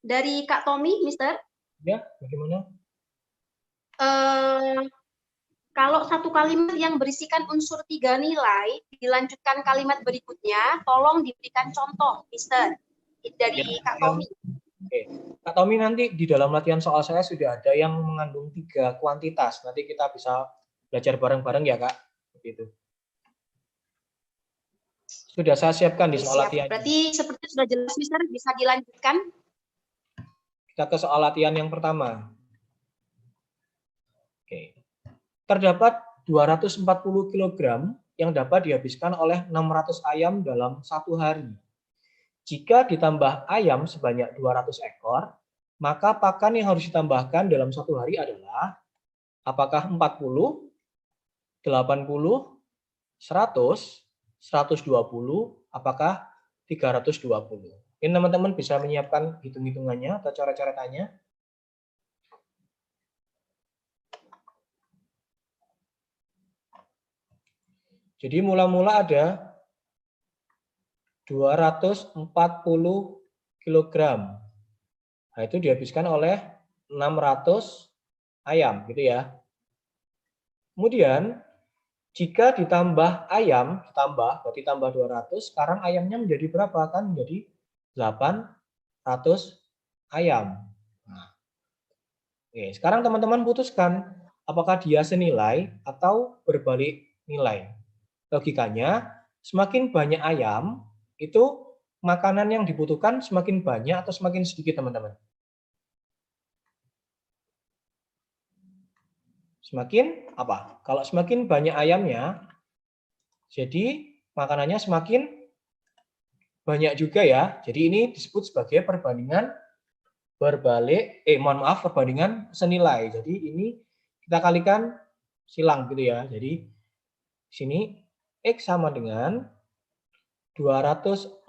[SPEAKER 1] dari Kak Tommy, Mister.
[SPEAKER 2] Ya, bagaimana?
[SPEAKER 1] Kalau satu kalimat yang berisikan unsur 3 nilai, dilanjutkan kalimat berikutnya, tolong diberikan contoh, Mister. Dari Kak Tommy.
[SPEAKER 2] Oke. Kak Tommy, nanti di dalam latihan soal saya sudah ada yang mengandung 3 kuantitas. Nanti kita bisa belajar bareng-bareng ya, Kak. Begitu. Sudah saya siapkan di soal latihan.
[SPEAKER 1] Berarti seperti sudah jelas, Mister, bisa dilanjutkan.
[SPEAKER 2] Kita ke soal latihan yang pertama. Oke. Terdapat 240 kg yang dapat dihabiskan oleh 600 ayam dalam 1 hari. Jika ditambah ayam sebanyak 200 ekor, maka pakan yang harus ditambahkan dalam 1 hari adalah apakah 40, 80, 100, 120, apakah 320. Ini teman-teman bisa menyiapkan hitung-hitungannya atau coret-coretannya. Jadi mula-mula ada 240 kg. Nah, itu dihabiskan oleh 600 ayam, gitu ya. Kemudian, jika ditambah ayam, berarti tambah 200, sekarang ayamnya menjadi berapa? Kan menjadi 800 ayam. Nah, oke, sekarang teman-teman putuskan apakah dia senilai atau berbalik nilai. Logikanya, semakin banyak ayam, itu makanan yang dibutuhkan semakin banyak atau semakin sedikit, teman-teman? Semakin apa? Kalau semakin banyak ayamnya, jadi makanannya semakin banyak juga ya. Jadi ini disebut sebagai perbandingan berbalik, perbandingan senilai. Jadi ini kita kalikan silang gitu ya. Jadi di sini X sama dengan 240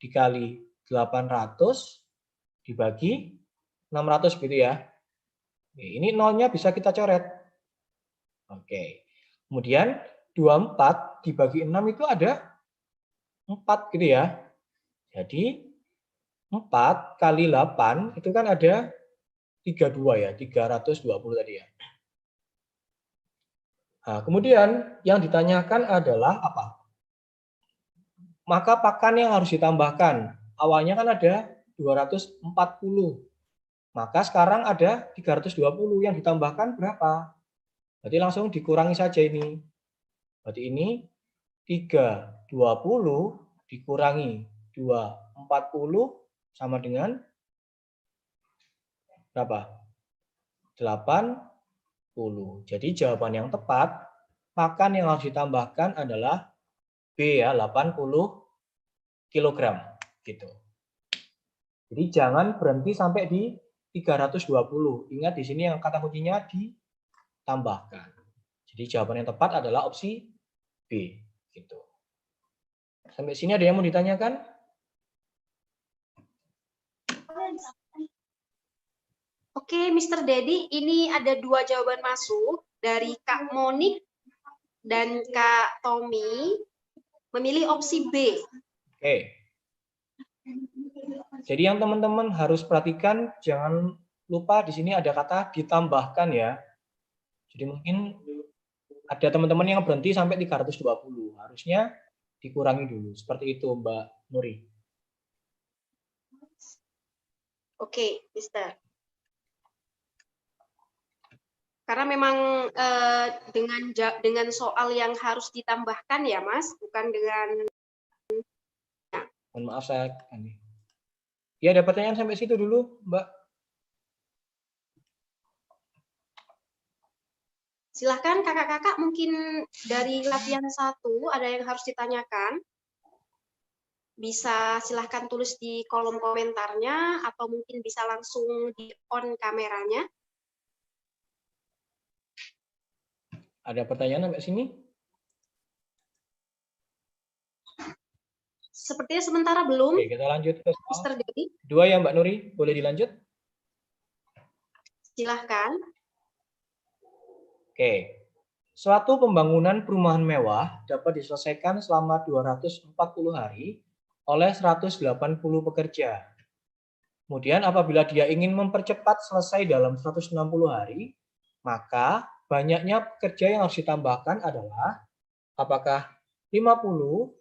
[SPEAKER 2] dikali 800 dibagi 600 gitu ya. Ini nolnya bisa kita coret. Oke. Kemudian 24 dibagi 6 itu ada 4 gitu ya. Jadi 4 kali 8 itu kan ada 32 ya, 320 tadi ya. Nah, kemudian yang ditanyakan adalah apa? Maka pakan yang harus ditambahkan. Awalnya kan ada 240. Maka sekarang ada 320, yang ditambahkan berapa? Berarti langsung dikurangi saja ini. Berarti ini 320 dikurangi 240 sama dengan berapa? 80. Jadi jawaban yang tepat, pakan yang harus ditambahkan adalah B ya, 80 kg gitu. Jadi jangan berhenti sampai di 320. Ingat di sini yang kata kuncinya ditambahkan. Jadi jawaban yang tepat adalah opsi B gitu. Sampai sini ada yang mau ditanyakan?
[SPEAKER 1] Oke, Mr. Dedi, ini ada 2 jawaban masuk dari Kak Monik dan Kak Tommy, memilih opsi B.
[SPEAKER 2] Oke. Jadi yang teman-teman harus perhatikan, jangan lupa di sini ada kata ditambahkan ya. Jadi mungkin ada teman-teman yang berhenti sampai 320. Harusnya dikurangi dulu. Seperti itu, Mbak Nuri.
[SPEAKER 1] Oke, Mister. Karena memang dengan soal yang harus ditambahkan ya, Mas, bukan dengan.
[SPEAKER 2] Mohon maaf saya. Ya, ada pertanyaan sampai situ dulu, Mbak.
[SPEAKER 1] Silahkan kakak-kakak, mungkin dari latihan 1 ada yang harus ditanyakan. Bisa silahkan tulis di kolom komentarnya, atau mungkin bisa langsung di on kameranya.
[SPEAKER 2] Ada pertanyaan sampai sini?
[SPEAKER 1] Sepertinya sementara belum,
[SPEAKER 2] Oke, kita lanjut ke soal
[SPEAKER 1] Mr. Dedi.
[SPEAKER 2] kedua ya, Mbak Nuri. Boleh dilanjut?
[SPEAKER 1] Silahkan.
[SPEAKER 2] Oke. Suatu pembangunan perumahan mewah dapat diselesaikan selama 240 hari oleh 180 pekerja. Kemudian apabila dia ingin mempercepat selesai dalam 160 hari, maka banyaknya pekerja yang harus ditambahkan adalah apakah 50,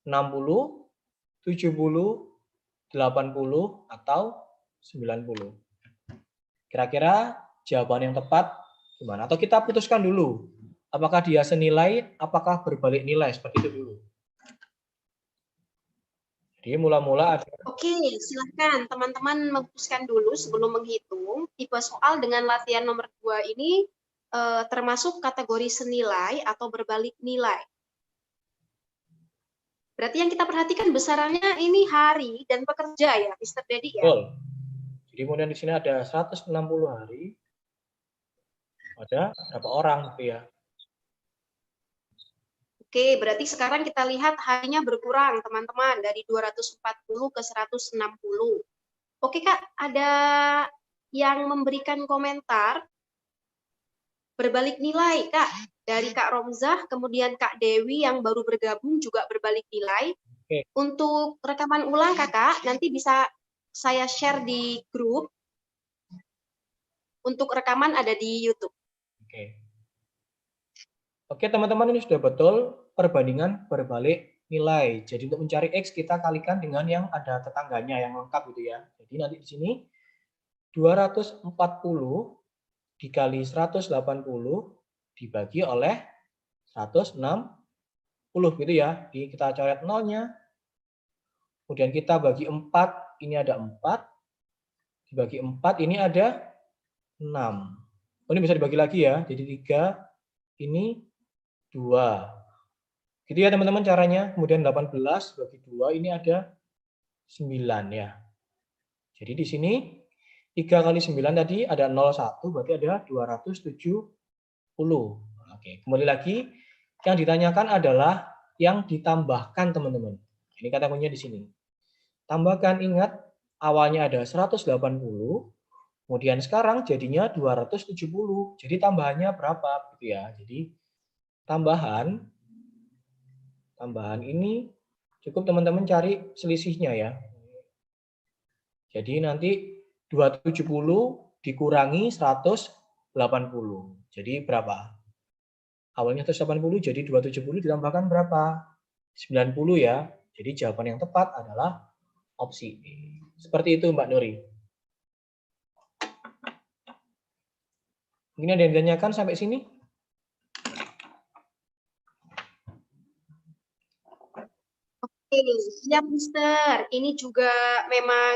[SPEAKER 2] 60, 70, 80, atau 90. Kira-kira jawaban yang tepat gimana? Atau kita putuskan dulu. Apakah dia senilai, apakah berbalik nilai, seperti itu dulu. Jadi mula-mula ada...
[SPEAKER 1] Oke, silahkan teman-teman memutuskan dulu sebelum menghitung. Tipe soal dengan latihan nomor 2 ini termasuk kategori senilai atau berbalik nilai. Berarti yang kita perhatikan besarannya ini hari dan pekerja ya, Mr. Dedi ya?
[SPEAKER 2] Betul. Jadi kemudian di sini ada 160 hari. Ada berapa orang gitu ya?
[SPEAKER 1] Oke, berarti sekarang kita lihat harinya berkurang, teman-teman, dari 240 ke 160. Oke, Kak, ada yang memberikan komentar berbalik nilai, Kak. Dari Kak Romzah, kemudian Kak Dewi yang baru bergabung juga berbalik nilai.
[SPEAKER 2] Oke.
[SPEAKER 1] Untuk rekaman ulang, Kakak, nanti bisa saya share di grup. Untuk rekaman ada di YouTube.
[SPEAKER 2] Oke. Oke, teman-teman, ini sudah betul perbandingan berbalik nilai. Jadi untuk mencari X kita kalikan dengan yang ada tetangganya yang lengkap gitu ya. Jadi nanti di sini 240 dikali 180 dibagi oleh 160 gitu ya. Jadi kita coret nolnya. Kemudian kita bagi 4, ini ada 4. Dibagi 4 ini ada 6. Oh, ini bisa dibagi lagi ya. Jadi 3, ini 2. Gitu ya teman-teman caranya. Kemudian 18 bagi 2 ini ada 9 ya. Jadi di sini 3 kali 9 tadi ada 01, berarti ada 270. Oke, kembali lagi yang ditanyakan adalah yang ditambahkan teman-teman. Ini kata kuncinya di sini. Tambahkan, ingat awalnya ada 180, kemudian sekarang jadinya 270. Jadi tambahannya berapa gitu ya. Jadi tambahan ini cukup teman-teman cari selisihnya ya. Jadi nanti 270 dikurangi 180. Jadi berapa? Awalnya 180, jadi 270 ditambahkan berapa? 90 ya. Jadi jawaban yang tepat adalah opsi E. Seperti itu Mbak Nuri. Mungkin ada yang ditanyakan sampai sini?
[SPEAKER 1] Oke, siap Mister. Ini juga memang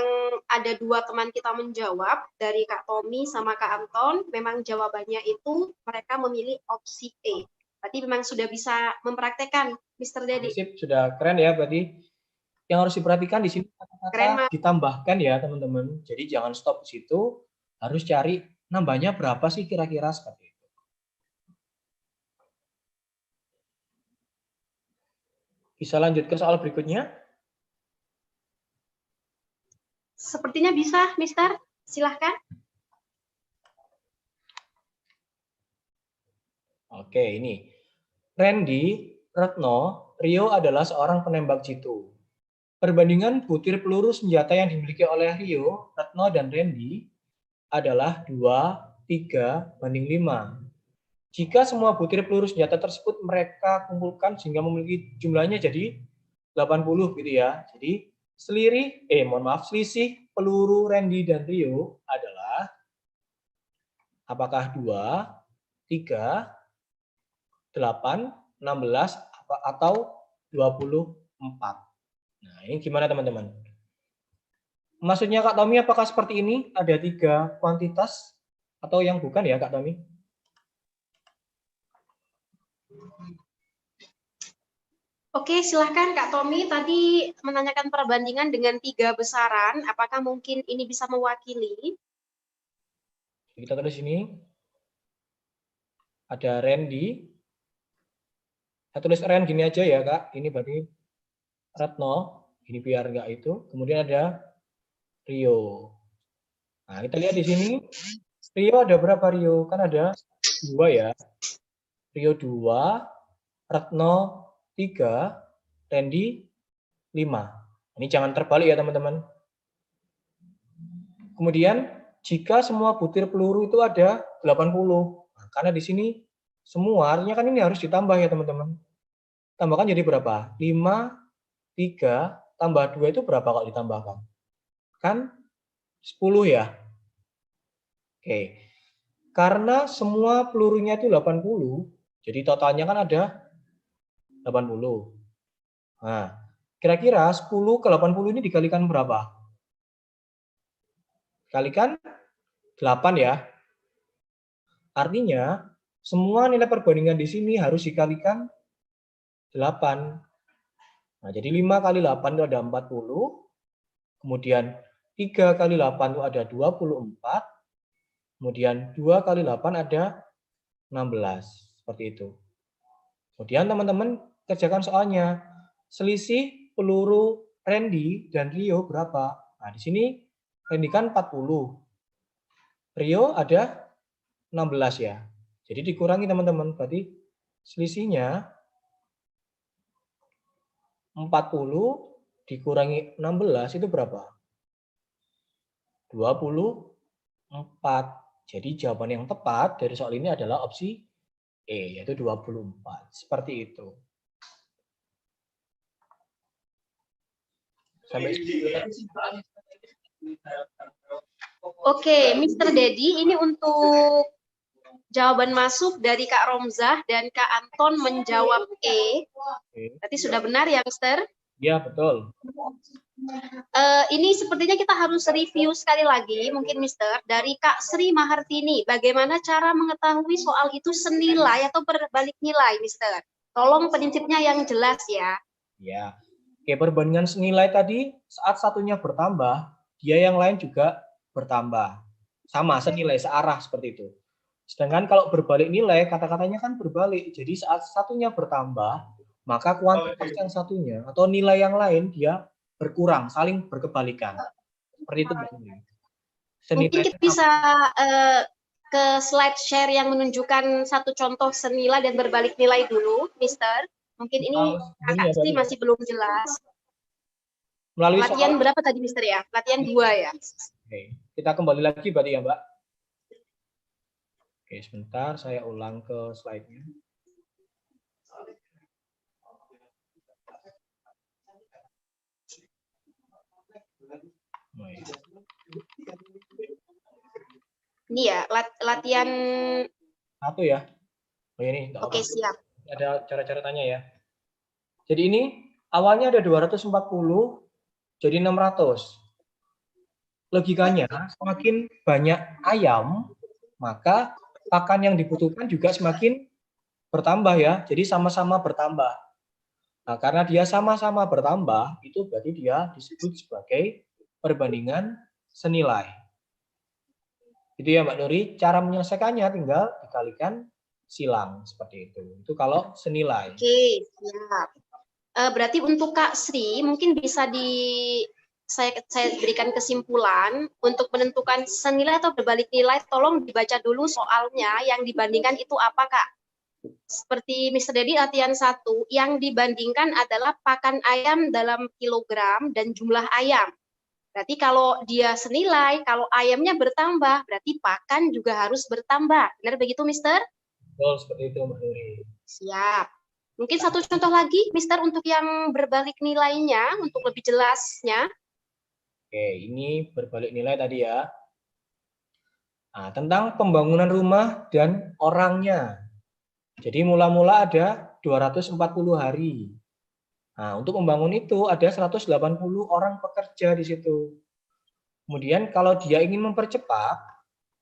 [SPEAKER 1] ada 2 teman kita menjawab, dari Kak Tommy sama Kak Anton. Memang jawabannya itu mereka memilih opsi E. Berarti memang sudah bisa mempraktekkan, Mister Dedi.
[SPEAKER 2] Sip, sudah keren ya. Berarti yang harus diperhatikan di sini kata-kata ditambahkan ya teman-teman. Jadi jangan stop di situ, harus cari nambahnya berapa sih kira-kira seperti itu. Bisa lanjut ke soal berikutnya?
[SPEAKER 1] Sepertinya bisa, Mister. Silahkan.
[SPEAKER 2] Oke, ini. Randy, Retno, Rio adalah seorang penembak jitu. Perbandingan butir peluru senjata yang dimiliki oleh Rio, Retno, dan Randy adalah 2, 3, banding 5. Jika semua butir peluru senjata tersebut mereka kumpulkan sehingga memiliki jumlahnya jadi 80 gitu ya. Jadi selisih peluru Randy dan Rio adalah apakah 2, 3, 8, 16 atau 24. Nah, ini gimana teman-teman? Maksudnya Kak Tommy apakah seperti ini? Ada 3 kuantitas atau yang bukan ya Kak Tommy?
[SPEAKER 1] Oke, silahkan Kak Tommy tadi menanyakan perbandingan dengan 3 besaran. Apakah mungkin ini bisa mewakili?
[SPEAKER 2] Kita tulis ini. Ada Randy. Saya tulis Ren gini aja ya Kak. Ini berarti Retno. Ini biar enggak itu. Kemudian ada Rio. Nah, kita lihat di sini. Rio ada berapa Rio? Kan ada 2 ya. Rio 2, Retno 3, Randy 5. Ini jangan terbalik ya teman-teman. Kemudian jika semua butir peluru itu ada 80. Nah, karena di sini semua artinya kan ini harus ditambah ya teman-teman. Tambahkan jadi berapa? 5, 3, tambah 2 itu berapa kalau ditambahkan? Kan 10 ya. Oke. Karena semua pelurunya itu 80, jadi totalnya kan ada 80. Nah, kira-kira 10 ke 80 ini dikalikan berapa? Kalikan 8 ya. Artinya, semua nilai perbandingan di sini harus dikalikan 8. Nah, jadi 5 kali 8 itu ada 40. Kemudian 3 kali 8 itu ada 24. Kemudian 2 kali 8 ada 16. Seperti itu. Kemudian teman-teman kerjakan soalnya. Selisih peluru Randy dan Rio berapa? Nah, di sini Randy kan 40. Rio ada 16 ya. Jadi dikurangi teman-teman. Berarti selisihnya 40 dikurangi 16 itu berapa? 24. Jadi jawaban yang tepat dari soal ini adalah opsi E, yaitu 24. Seperti itu. Sampai
[SPEAKER 1] Oke, Mr. Dedi, ini untuk jawaban masuk dari Kak Romzah dan Kak Anton menjawab E. Berarti sudah benar ya, Mister?
[SPEAKER 2] Ya, betul.
[SPEAKER 1] Ini sepertinya kita harus review sekali lagi, mungkin Mister, dari Kak Sri Mahartini. Bagaimana cara mengetahui soal itu senilai atau berbalik nilai, Mister? Tolong prinsipnya yang jelas ya.
[SPEAKER 2] Ya. Oke, perbandingan senilai tadi saat satunya bertambah, dia yang lain juga bertambah. Sama, senilai, searah seperti itu. Sedangkan kalau berbalik nilai, kata-katanya kan berbalik. Jadi saat satunya bertambah, maka kuantitas yang satunya atau nilai yang lain dia berkurang, saling berkebalikan. Seperti itu.
[SPEAKER 1] Mungkin kita bisa ke slide share yang menunjukkan satu contoh senilai dan berbalik nilai dulu, Mister. Mungkin ini Kak Sri masih belum jelas.
[SPEAKER 2] Melalui
[SPEAKER 1] latihan berapa tadi, Mister ya? Latihan 2 ya.
[SPEAKER 2] Oke, kita kembali lagi berarti ya, Mbak. Oke, sebentar saya ulang ke slide-nya.
[SPEAKER 1] Ini ya, latihan
[SPEAKER 2] 1 ya. Oh ini.
[SPEAKER 1] Oke, siap.
[SPEAKER 2] Ada cara-cara tanya ya. Jadi ini awalnya ada 240, jadi 600. Logikanya, semakin banyak ayam, maka pakan yang dibutuhkan juga semakin bertambah ya. Jadi sama-sama bertambah. Nah, karena dia sama-sama bertambah, itu berarti dia disebut sebagai perbandingan senilai. Itu ya Mbak Nuri, cara menyelesaikannya tinggal dikalikan silang seperti itu. Itu kalau senilai.
[SPEAKER 1] Oke, siap. Berarti untuk Kak Sri mungkin bisa saya berikan kesimpulan untuk menentukan senilai atau berbalik nilai. Tolong dibaca dulu soalnya yang dibandingkan itu apa, Kak? Seperti Mr. Dedi latihan 1, yang dibandingkan adalah pakan ayam dalam kilogram dan jumlah ayam. Berarti kalau dia senilai, kalau ayamnya bertambah, berarti pakan juga harus bertambah. Benar begitu, Mister?
[SPEAKER 2] Betul, seperti itu, Mbak Nuri.
[SPEAKER 1] Siap. Mungkin satu contoh lagi, Mister, untuk yang berbalik nilainya, untuk lebih jelasnya.
[SPEAKER 2] Oke, ini berbalik nilai tadi ya. Nah, tentang pembangunan rumah dan orangnya. Jadi mula-mula ada 240 hari. Nah, untuk membangun itu ada 180 orang pekerja di situ. Kemudian kalau dia ingin mempercepat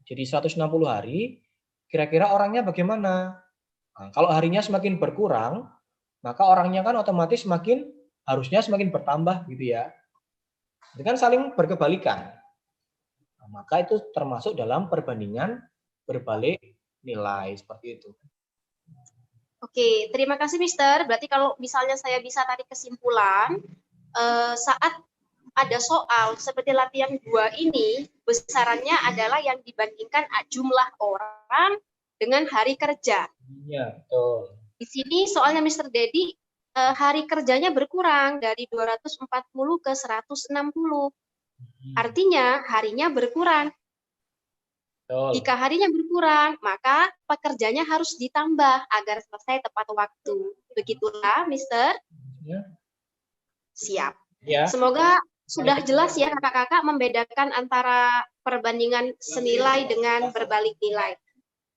[SPEAKER 2] jadi 160 hari, kira-kira orangnya bagaimana? Nah, kalau harinya semakin berkurang, maka orangnya kan otomatis harusnya semakin bertambah gitu ya. Itu kan saling berkebalikan. Nah, maka itu termasuk dalam perbandingan berbalik nilai seperti itu.
[SPEAKER 1] Oke, terima kasih Mister. Berarti kalau misalnya saya bisa tarik kesimpulan, saat ada soal seperti latihan 2 ini, besarannya adalah yang dibandingkan jumlah orang dengan hari kerja.
[SPEAKER 2] Iya, betul.
[SPEAKER 1] Di sini soalnya Mr. Dedi, hari kerjanya berkurang dari 240 ke 160. Artinya harinya berkurang.
[SPEAKER 2] Betul.
[SPEAKER 1] Jika harinya berkurang, maka pekerjanya harus ditambah agar selesai tepat waktu. Begitulah, Mister.
[SPEAKER 2] Ya.
[SPEAKER 1] Siap.
[SPEAKER 2] Ya.
[SPEAKER 1] Semoga sudah jelas ya kakak-kakak membedakan antara perbandingan senilai dengan berbalik nilai.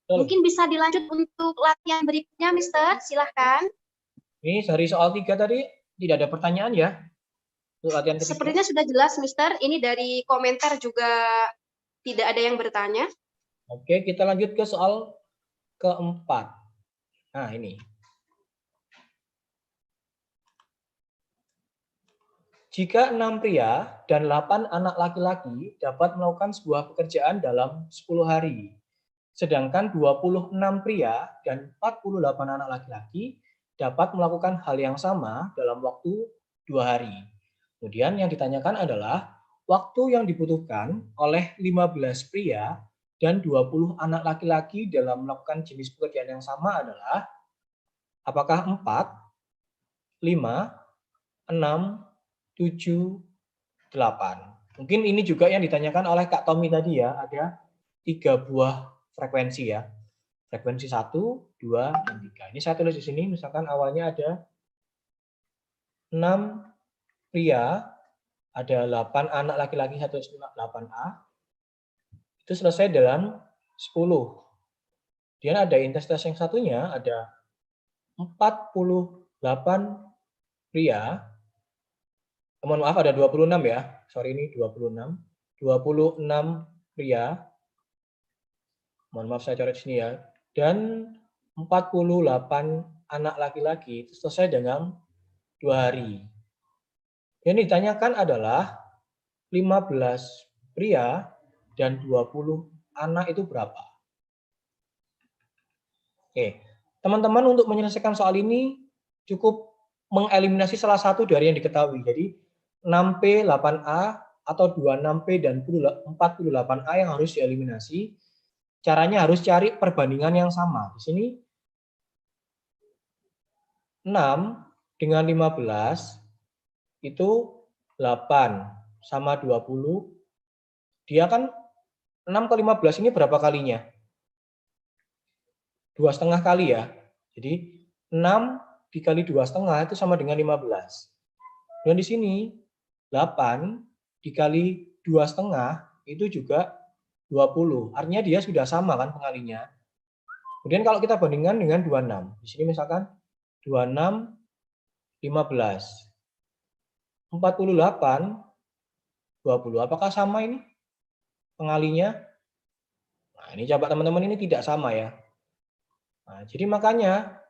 [SPEAKER 2] Betul.
[SPEAKER 1] Mungkin bisa dilanjut untuk latihan berikutnya, Mister. Silahkan.
[SPEAKER 2] Ini dari soal 3 tadi tidak ada pertanyaan ya? Untuk latihan ketiga.
[SPEAKER 1] Sepertinya sudah jelas, Mister. Ini dari komentar juga tidak ada yang bertanya.
[SPEAKER 2] Oke, kita lanjut ke soal keempat. Nah, ini. Jika 6 pria dan 8 anak laki-laki dapat melakukan sebuah pekerjaan dalam 10 hari, sedangkan 26 pria dan 48 anak laki-laki dapat melakukan hal yang sama dalam waktu 2 hari. Kemudian yang ditanyakan adalah waktu yang dibutuhkan oleh 15 pria dan 20 anak laki-laki dalam melakukan jenis pekerjaan yang sama adalah apakah 4, 5, 6, 7, 8. Mungkin ini juga yang ditanyakan oleh Kak Tommy tadi ya, ada 3 buah frekuensi ya. Frekuensi 1, 2, dan 3. Ini saya tulis di sini, misalkan awalnya ada 6 pria, ada 8 anak laki-laki 8A, itu selesai dalam 10. Kemudian ada intensitas yang satunya, ada 48 pria, mohon maaf ada 26 ya, sorry ini 26 pria, mohon maaf saya coret sini ya, dan 48 anak laki-laki itu selesai dalam 2 hari. Yang ditanyakan adalah 15 pria dan 20 anak itu berapa? Oke, teman-teman untuk menyelesaikan soal ini cukup mengeliminasi salah satu dari yang diketahui. Jadi 6P, 8A, atau 26P dan 48A yang harus dieliminasi. Caranya harus cari perbandingan yang sama. Di sini 6 dengan 15 itu 8 sama 20. Dia kan 6 ke 15 ini berapa kalinya? 2,5 kali ya. Jadi 6 dikali 2,5 itu sama dengan 15. Dan di sini 8 dikali 2,5 itu juga 20. Artinya dia sudah sama kan pengalinya. Kemudian kalau kita bandingkan dengan 26. Di sini misalkan 26, 15. 48, 20. Apakah sama ini pengalinya? Nah, ini coba teman-teman ini tidak sama ya. Nah, jadi makanya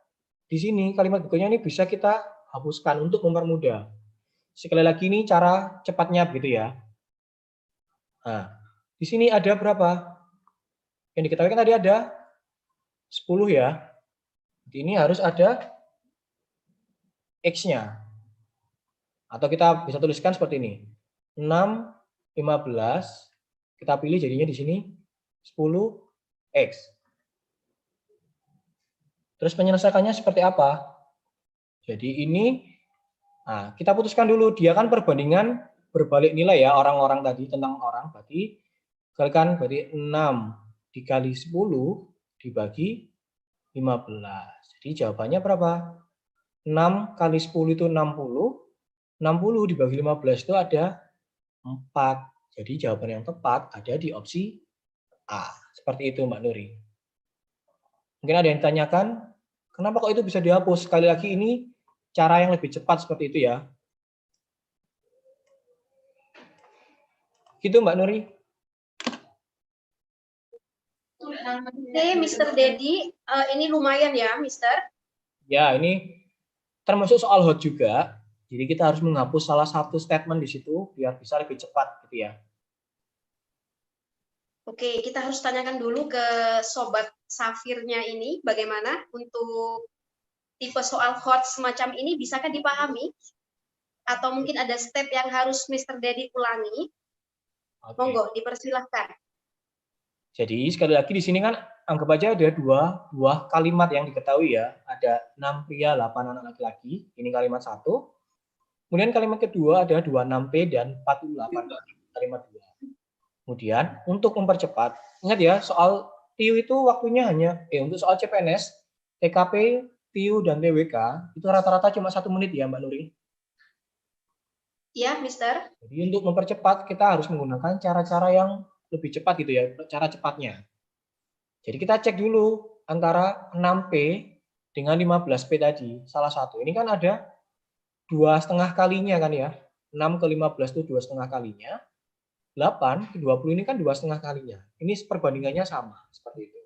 [SPEAKER 2] di sini kalimat berikutnya ini bisa kita hapuskan untuk mempermudah. Sekali lagi ini cara cepatnya begitu ya. Nah, di sini ada berapa? Yang diketahui kan tadi ada 10 ya. Jadi ini harus ada X-nya. Atau kita bisa tuliskan seperti ini. 6, 15, kita pilih jadinya di sini 10X. Terus penyelesaiannya seperti apa? Jadi ini, nah, kita putuskan dulu, dia kan perbandingan berbalik nilai ya, orang-orang tadi, tentang orang, berarti kalikan berarti 6 dikali 10 dibagi 15. Jadi jawabannya berapa? 6 kali 10 itu 60, 60 dibagi 15 itu ada 4. Jadi jawaban yang tepat ada di opsi A. Seperti itu Mbak Nuri. Mungkin ada yang ditanyakan, kenapa kok itu bisa dihapus? Sekali lagi ini cara yang lebih cepat seperti itu ya. Gitu Mbak Nuri.
[SPEAKER 1] Oke, Mr. Dedi, ini lumayan ya, Mister.
[SPEAKER 2] Ya, ini termasuk soal hot juga. Jadi kita harus menghapus salah satu statement di situ biar bisa lebih cepat gitu ya.
[SPEAKER 1] Oke, kita harus tanyakan dulu ke Sobat Safirnya ini, bagaimana untuk tipe soal hot semacam ini, bisakah dipahami? Atau mungkin ada step yang harus Mr. Dedi ulangi?
[SPEAKER 2] Oke.
[SPEAKER 1] Monggo, dipersilahkan.
[SPEAKER 2] Jadi sekali lagi di sini kan anggap aja ada dua buah kalimat yang diketahui ya. Ada 6 pria, 8 anak laki-laki. Ini kalimat satu. Kemudian kalimat kedua ada 26P dan 48. Kalimat dua. Kemudian untuk mempercepat, ingat ya soal TIU itu waktunya hanya, untuk soal CPNS, TKP, TIU, dan TWK itu rata-rata cuma 1 menit ya Mbak Nuri.
[SPEAKER 1] Ya, Mister.
[SPEAKER 2] Jadi untuk mempercepat kita harus menggunakan cara-cara yang lebih cepat gitu ya, cara cepatnya. Jadi kita cek dulu antara 6P dengan 15P tadi, salah satu. Ini kan ada 2,5 kalinya kan ya. 6 ke 15 itu 2,5 kalinya. 8 ke 20 ini kan 2,5 kalinya. Ini perbandingannya sama, seperti itu.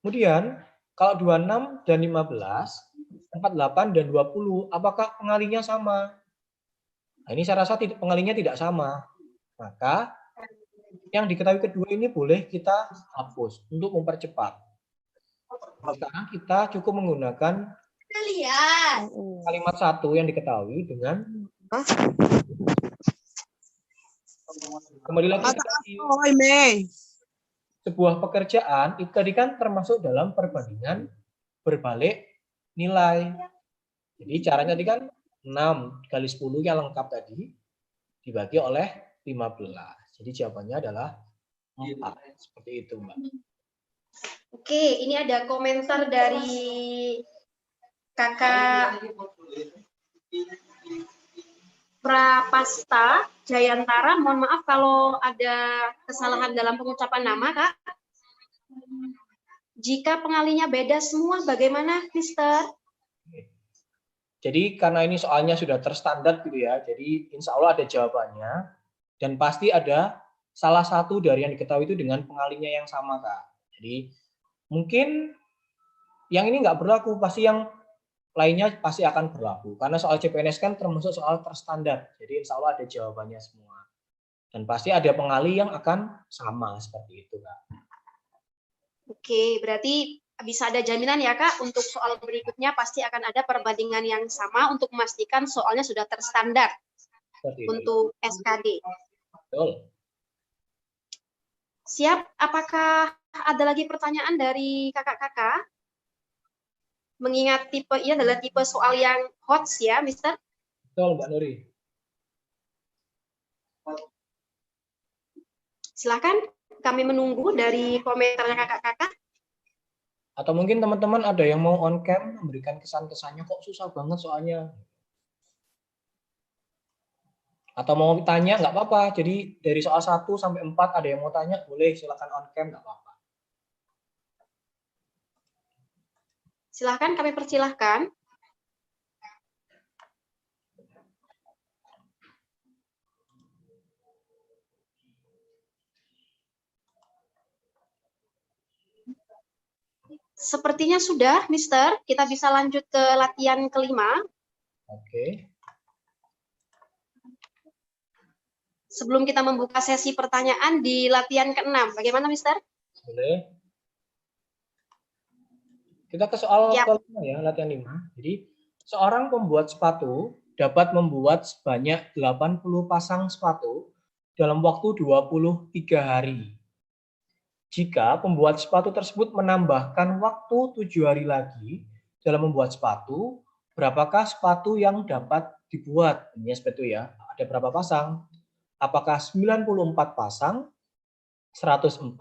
[SPEAKER 2] Kemudian, kalau 26 dan 15, 48 dan 20, apakah pengalinya sama? Nah, ini saya rasa pengalinya tidak sama. Maka, yang diketahui kedua ini boleh kita hapus untuk mempercepat. Sekarang kita cukup menggunakan kalimat satu yang diketahui dengan kembali lagi sebuah pekerjaan itu tadi kan termasuk dalam perbandingan berbalik nilai. Jadi caranya tadi kan 6 kali 10 yang lengkap tadi dibagi oleh 15. Jadi jawabannya adalah 4. Seperti itu, Mbak.
[SPEAKER 1] Oke, ini ada komentar dari Kakak Prapasta Jayantara. Mohon maaf kalau ada kesalahan dalam pengucapan nama, Kak. Jika pengalinya beda semua, bagaimana, Mister?
[SPEAKER 2] Jadi karena ini soalnya sudah terstandar gitu ya, jadi insya Allah ada jawabannya. Dan pasti ada salah satu dari yang diketahui itu dengan pengalinya yang sama, Kak. Jadi mungkin yang ini nggak berlaku, pasti yang lainnya pasti akan berlaku. Karena soal CPNS kan termasuk soal terstandar. Jadi insya Allah ada jawabannya semua. Dan pasti ada pengali yang akan sama seperti itu, Kak.
[SPEAKER 1] Oke, berarti bisa ada jaminan ya, Kak, untuk soal berikutnya pasti akan ada perbandingan yang sama untuk memastikan soalnya sudah terstandar untuk SKD.
[SPEAKER 2] Betul.
[SPEAKER 1] Siap, apakah ada lagi pertanyaan dari kakak-kakak? Mengingat tipe ini adalah tipe soal yang hot ya, Mister?
[SPEAKER 2] Betul, Mbak Nuri.
[SPEAKER 1] Silakan, kami menunggu dari komentarnya kakak-kakak.
[SPEAKER 2] Atau mungkin teman-teman ada yang mau on cam memberikan kesan-kesannya kok susah banget soalnya. Atau mau tanya nggak apa-apa. Jadi dari soal 1 sampai 4 ada yang mau tanya, boleh silakan on cam nggak apa-apa.
[SPEAKER 1] Silakan, kami persilahkan. Sepertinya sudah, Mister. Kita bisa lanjut ke latihan kelima.
[SPEAKER 2] Oke.
[SPEAKER 1] Sebelum kita membuka sesi pertanyaan di latihan ke-6. Bagaimana, Mister?
[SPEAKER 2] Boleh. Kita ke soal kelima ya, latihan 5. Jadi, seorang pembuat sepatu dapat membuat sebanyak 80 pasang sepatu dalam waktu 23 hari. Jika pembuat sepatu tersebut menambahkan waktu 7 hari lagi dalam membuat sepatu, berapakah sepatu yang dapat dibuat? Ini seperti itu ya. Ada berapa pasang? Apakah 94 pasang, 104,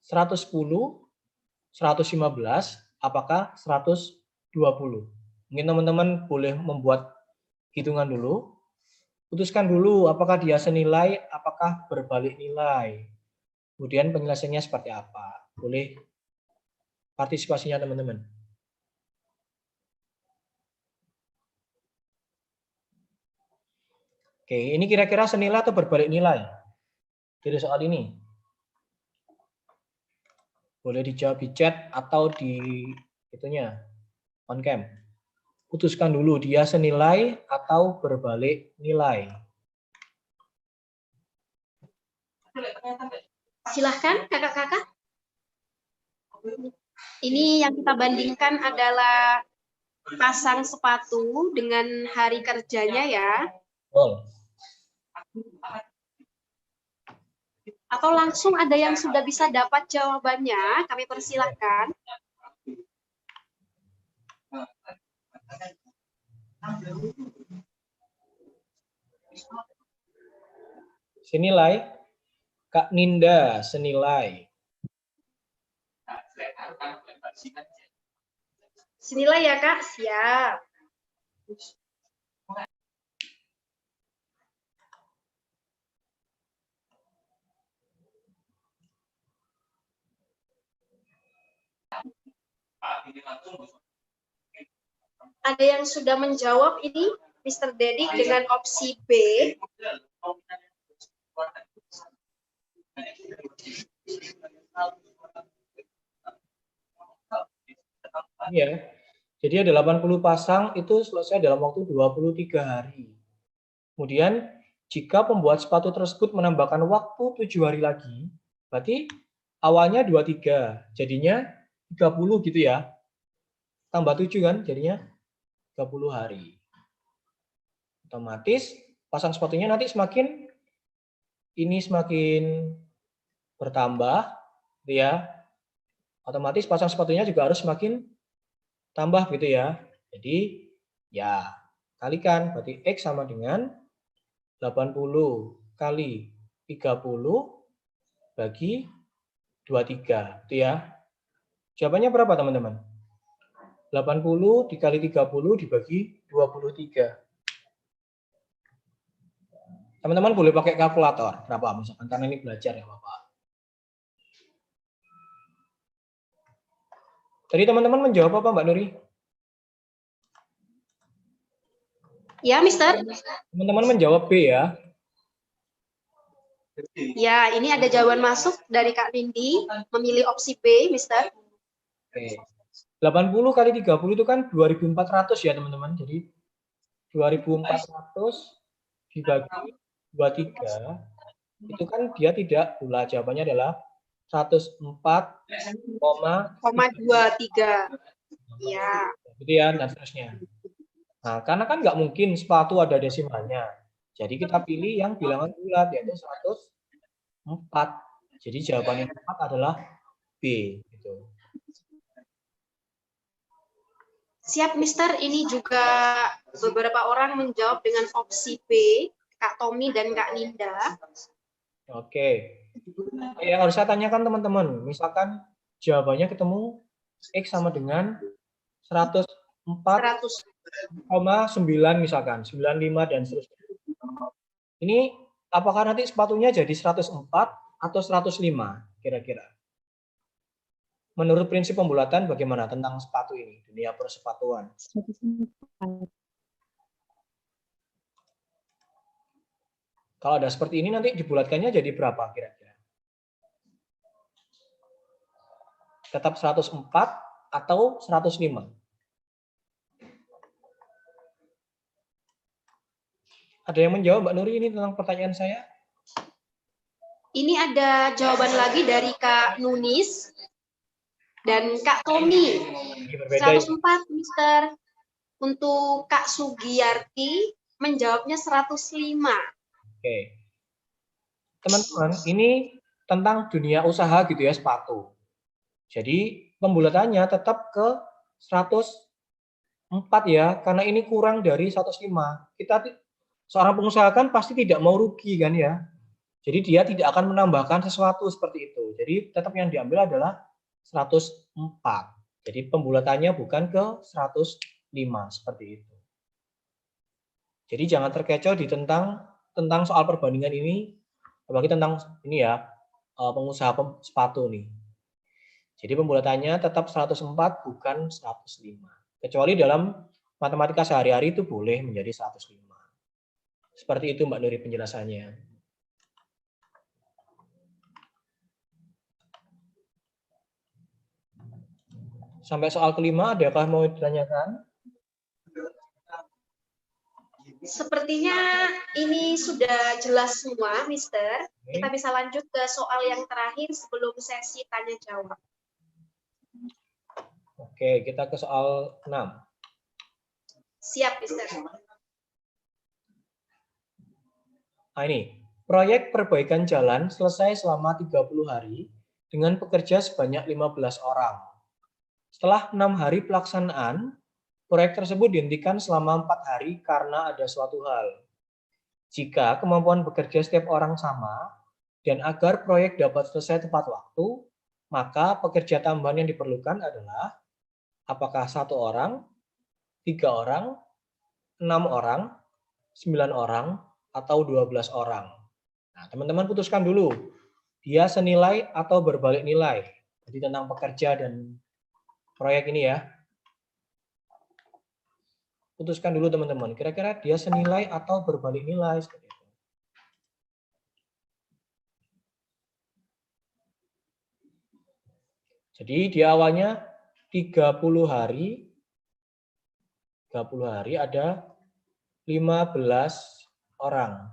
[SPEAKER 2] 110, 115, apakah 120? Mungkin teman-teman boleh membuat hitungan dulu. Putuskan dulu apakah dia senilai, apakah berbalik nilai. Kemudian penjelasannya seperti apa? Boleh partisipasinya teman-teman. Oke, ini kira-kira senilai atau berbalik nilai dari soal ini? Boleh dijawab di chat atau di itunya on cam. Putuskan dulu dia senilai atau berbalik nilai.
[SPEAKER 1] Silahkan kakak-kakak. Ini yang kita bandingkan adalah pasang sepatu dengan hari kerjanya ya.
[SPEAKER 2] Oh.
[SPEAKER 1] Atau langsung ada yang sudah bisa dapat jawabannya, kami persilahkan.
[SPEAKER 2] Senilai. Kak Ninda, senilai.
[SPEAKER 1] Senilai ya Kak, siap. Ada yang sudah menjawab ini, Mr. Dedi, dengan opsi B.
[SPEAKER 2] Iya. Jadi ada 80 pasang itu selesai dalam waktu 23 hari. Kemudian jika pembuat sepatu tersebut menambahkan waktu 7 hari lagi, berarti awalnya 23, jadinya 30 gitu ya. Tambah 7 kan, jadinya 30 hari. Otomatis pasang sepatunya nanti semakin bertambah, gitu ya. Otomatis pasang sepatunya juga harus semakin tambah gitu ya. Jadi ya kalikan, berarti X sama dengan 80 kali 30 bagi 23, itu ya. Jawabannya berapa teman-teman? 80 dikali 30 dibagi 23. Teman-teman boleh pakai kalkulator. Berapa misalkan, karena ini belajar ya Bapak. Tadi teman-teman menjawab apa Mbak Nuri?
[SPEAKER 1] Ya, Mister.
[SPEAKER 2] Teman-teman menjawab B ya.
[SPEAKER 1] Ya, ini ada jawaban masuk dari Kak Nindi, memilih opsi B, Mister.
[SPEAKER 2] Oke. 80 kali 30 itu kan 2400 ya teman-teman. Jadi 2400 dibagi 23 itu kan dia tidak bulat. Jawabannya adalah 104,23.
[SPEAKER 1] Ya.
[SPEAKER 2] Gitu ya, dan seterusnya. Nah, karena kan nggak mungkin sepatu ada desimalnya. Jadi kita pilih yang bilangan bulat, yaitu 104. Jadi jawaban yang tepat adalah B. Gitu.
[SPEAKER 1] Siap, Mister. Ini juga beberapa orang menjawab dengan opsi B, Kak Tommy dan Kak Ninda.
[SPEAKER 2] Oke. Yang harus saya tanyakan teman-teman, misalkan jawabannya ketemu X sama dengan 104,9 misalkan, 95 dan seterusnya. Ini apakah nanti sepatunya jadi 104 atau 105 kira-kira? Menurut prinsip pembulatan bagaimana tentang sepatu ini, dunia persepatuan? Kalau ada seperti ini nanti dibulatkannya jadi berapa kira-kira? Tetap 104 atau 105? Ada yang menjawab Mbak Nuri ini tentang pertanyaan saya?
[SPEAKER 1] Ini ada jawaban lagi dari Kak Nunis dan Kak Tommy. 104, Mister. Untuk Kak Sugiyarti menjawabnya 105.
[SPEAKER 2] Oke. Teman-teman, ini tentang dunia usaha gitu ya, sepatu. Jadi pembulatannya tetap ke 104 ya, karena ini kurang dari 105. Seorang pengusaha kan pasti tidak mau rugi kan ya. Jadi dia tidak akan menambahkan sesuatu seperti itu. Jadi tetap yang diambil adalah 104. Jadi pembulatannya bukan ke 105 seperti itu. Jadi jangan terkecoh tentang soal perbandingan ini, apalagi tentang ini ya, pengusaha sepatu nih. Jadi pembulatannya tetap 104 bukan 105. Kecuali dalam matematika sehari-hari itu boleh menjadi 105. Seperti itu Mbak Nuri penjelasannya. Sampai soal kelima, adakah mau ditanyakan?
[SPEAKER 1] Sepertinya ini sudah jelas semua, Mister. Kita bisa lanjut ke soal yang terakhir sebelum sesi tanya jawab.
[SPEAKER 2] Oke, kita ke soal 6.
[SPEAKER 1] Siap, Mister.
[SPEAKER 2] Nah, ini, proyek perbaikan jalan selesai selama 30 hari dengan pekerja sebanyak 15 orang. Setelah 6 hari pelaksanaan, proyek tersebut dihentikan selama 4 hari karena ada suatu hal. Jika kemampuan bekerja setiap orang sama, dan agar proyek dapat selesai tepat waktu, maka pekerja tambahan yang diperlukan adalah apakah 1 orang, 3 orang, 6 orang, 9 orang, atau 12 orang. Nah, teman-teman putuskan dulu, dia senilai atau berbalik nilai. Jadi tentang pekerja dan proyek ini ya. Putuskan dulu teman-teman, kira-kira dia senilai atau berbalik nilai seperti itu. Jadi di awalnya 30 hari ada 15 orang.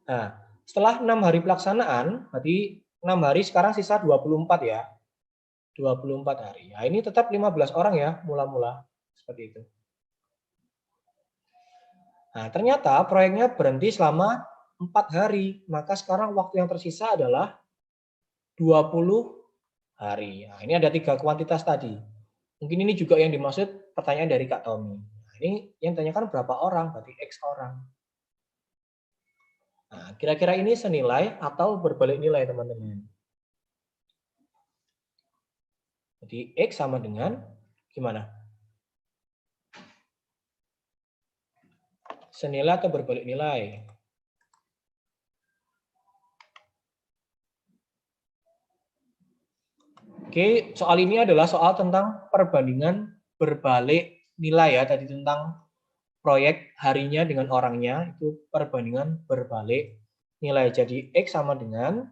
[SPEAKER 2] Nah, setelah 6 hari pelaksanaan, berarti 6 hari sekarang sisa 24 ya. 24 hari. Nah, ini tetap 15 orang ya, mula-mula. Seperti itu. Nah, ternyata proyeknya berhenti selama 4 hari. Maka sekarang waktu yang tersisa adalah 20 hari. Nah, ini ada 3 kuantitas tadi. Mungkin ini juga yang dimaksud pertanyaan dari Kak Tommy. Nah, ini yang ditanyakan berapa orang, berarti X orang. Nah, kira-kira ini senilai atau berbalik nilai, teman-teman. Jadi X sama dengan gimana? Senilai atau berbalik nilai? Oke, soal ini adalah soal tentang perbandingan berbalik nilai ya. Tadi tentang proyek harinya dengan orangnya, itu perbandingan berbalik nilai. Jadi X sama dengan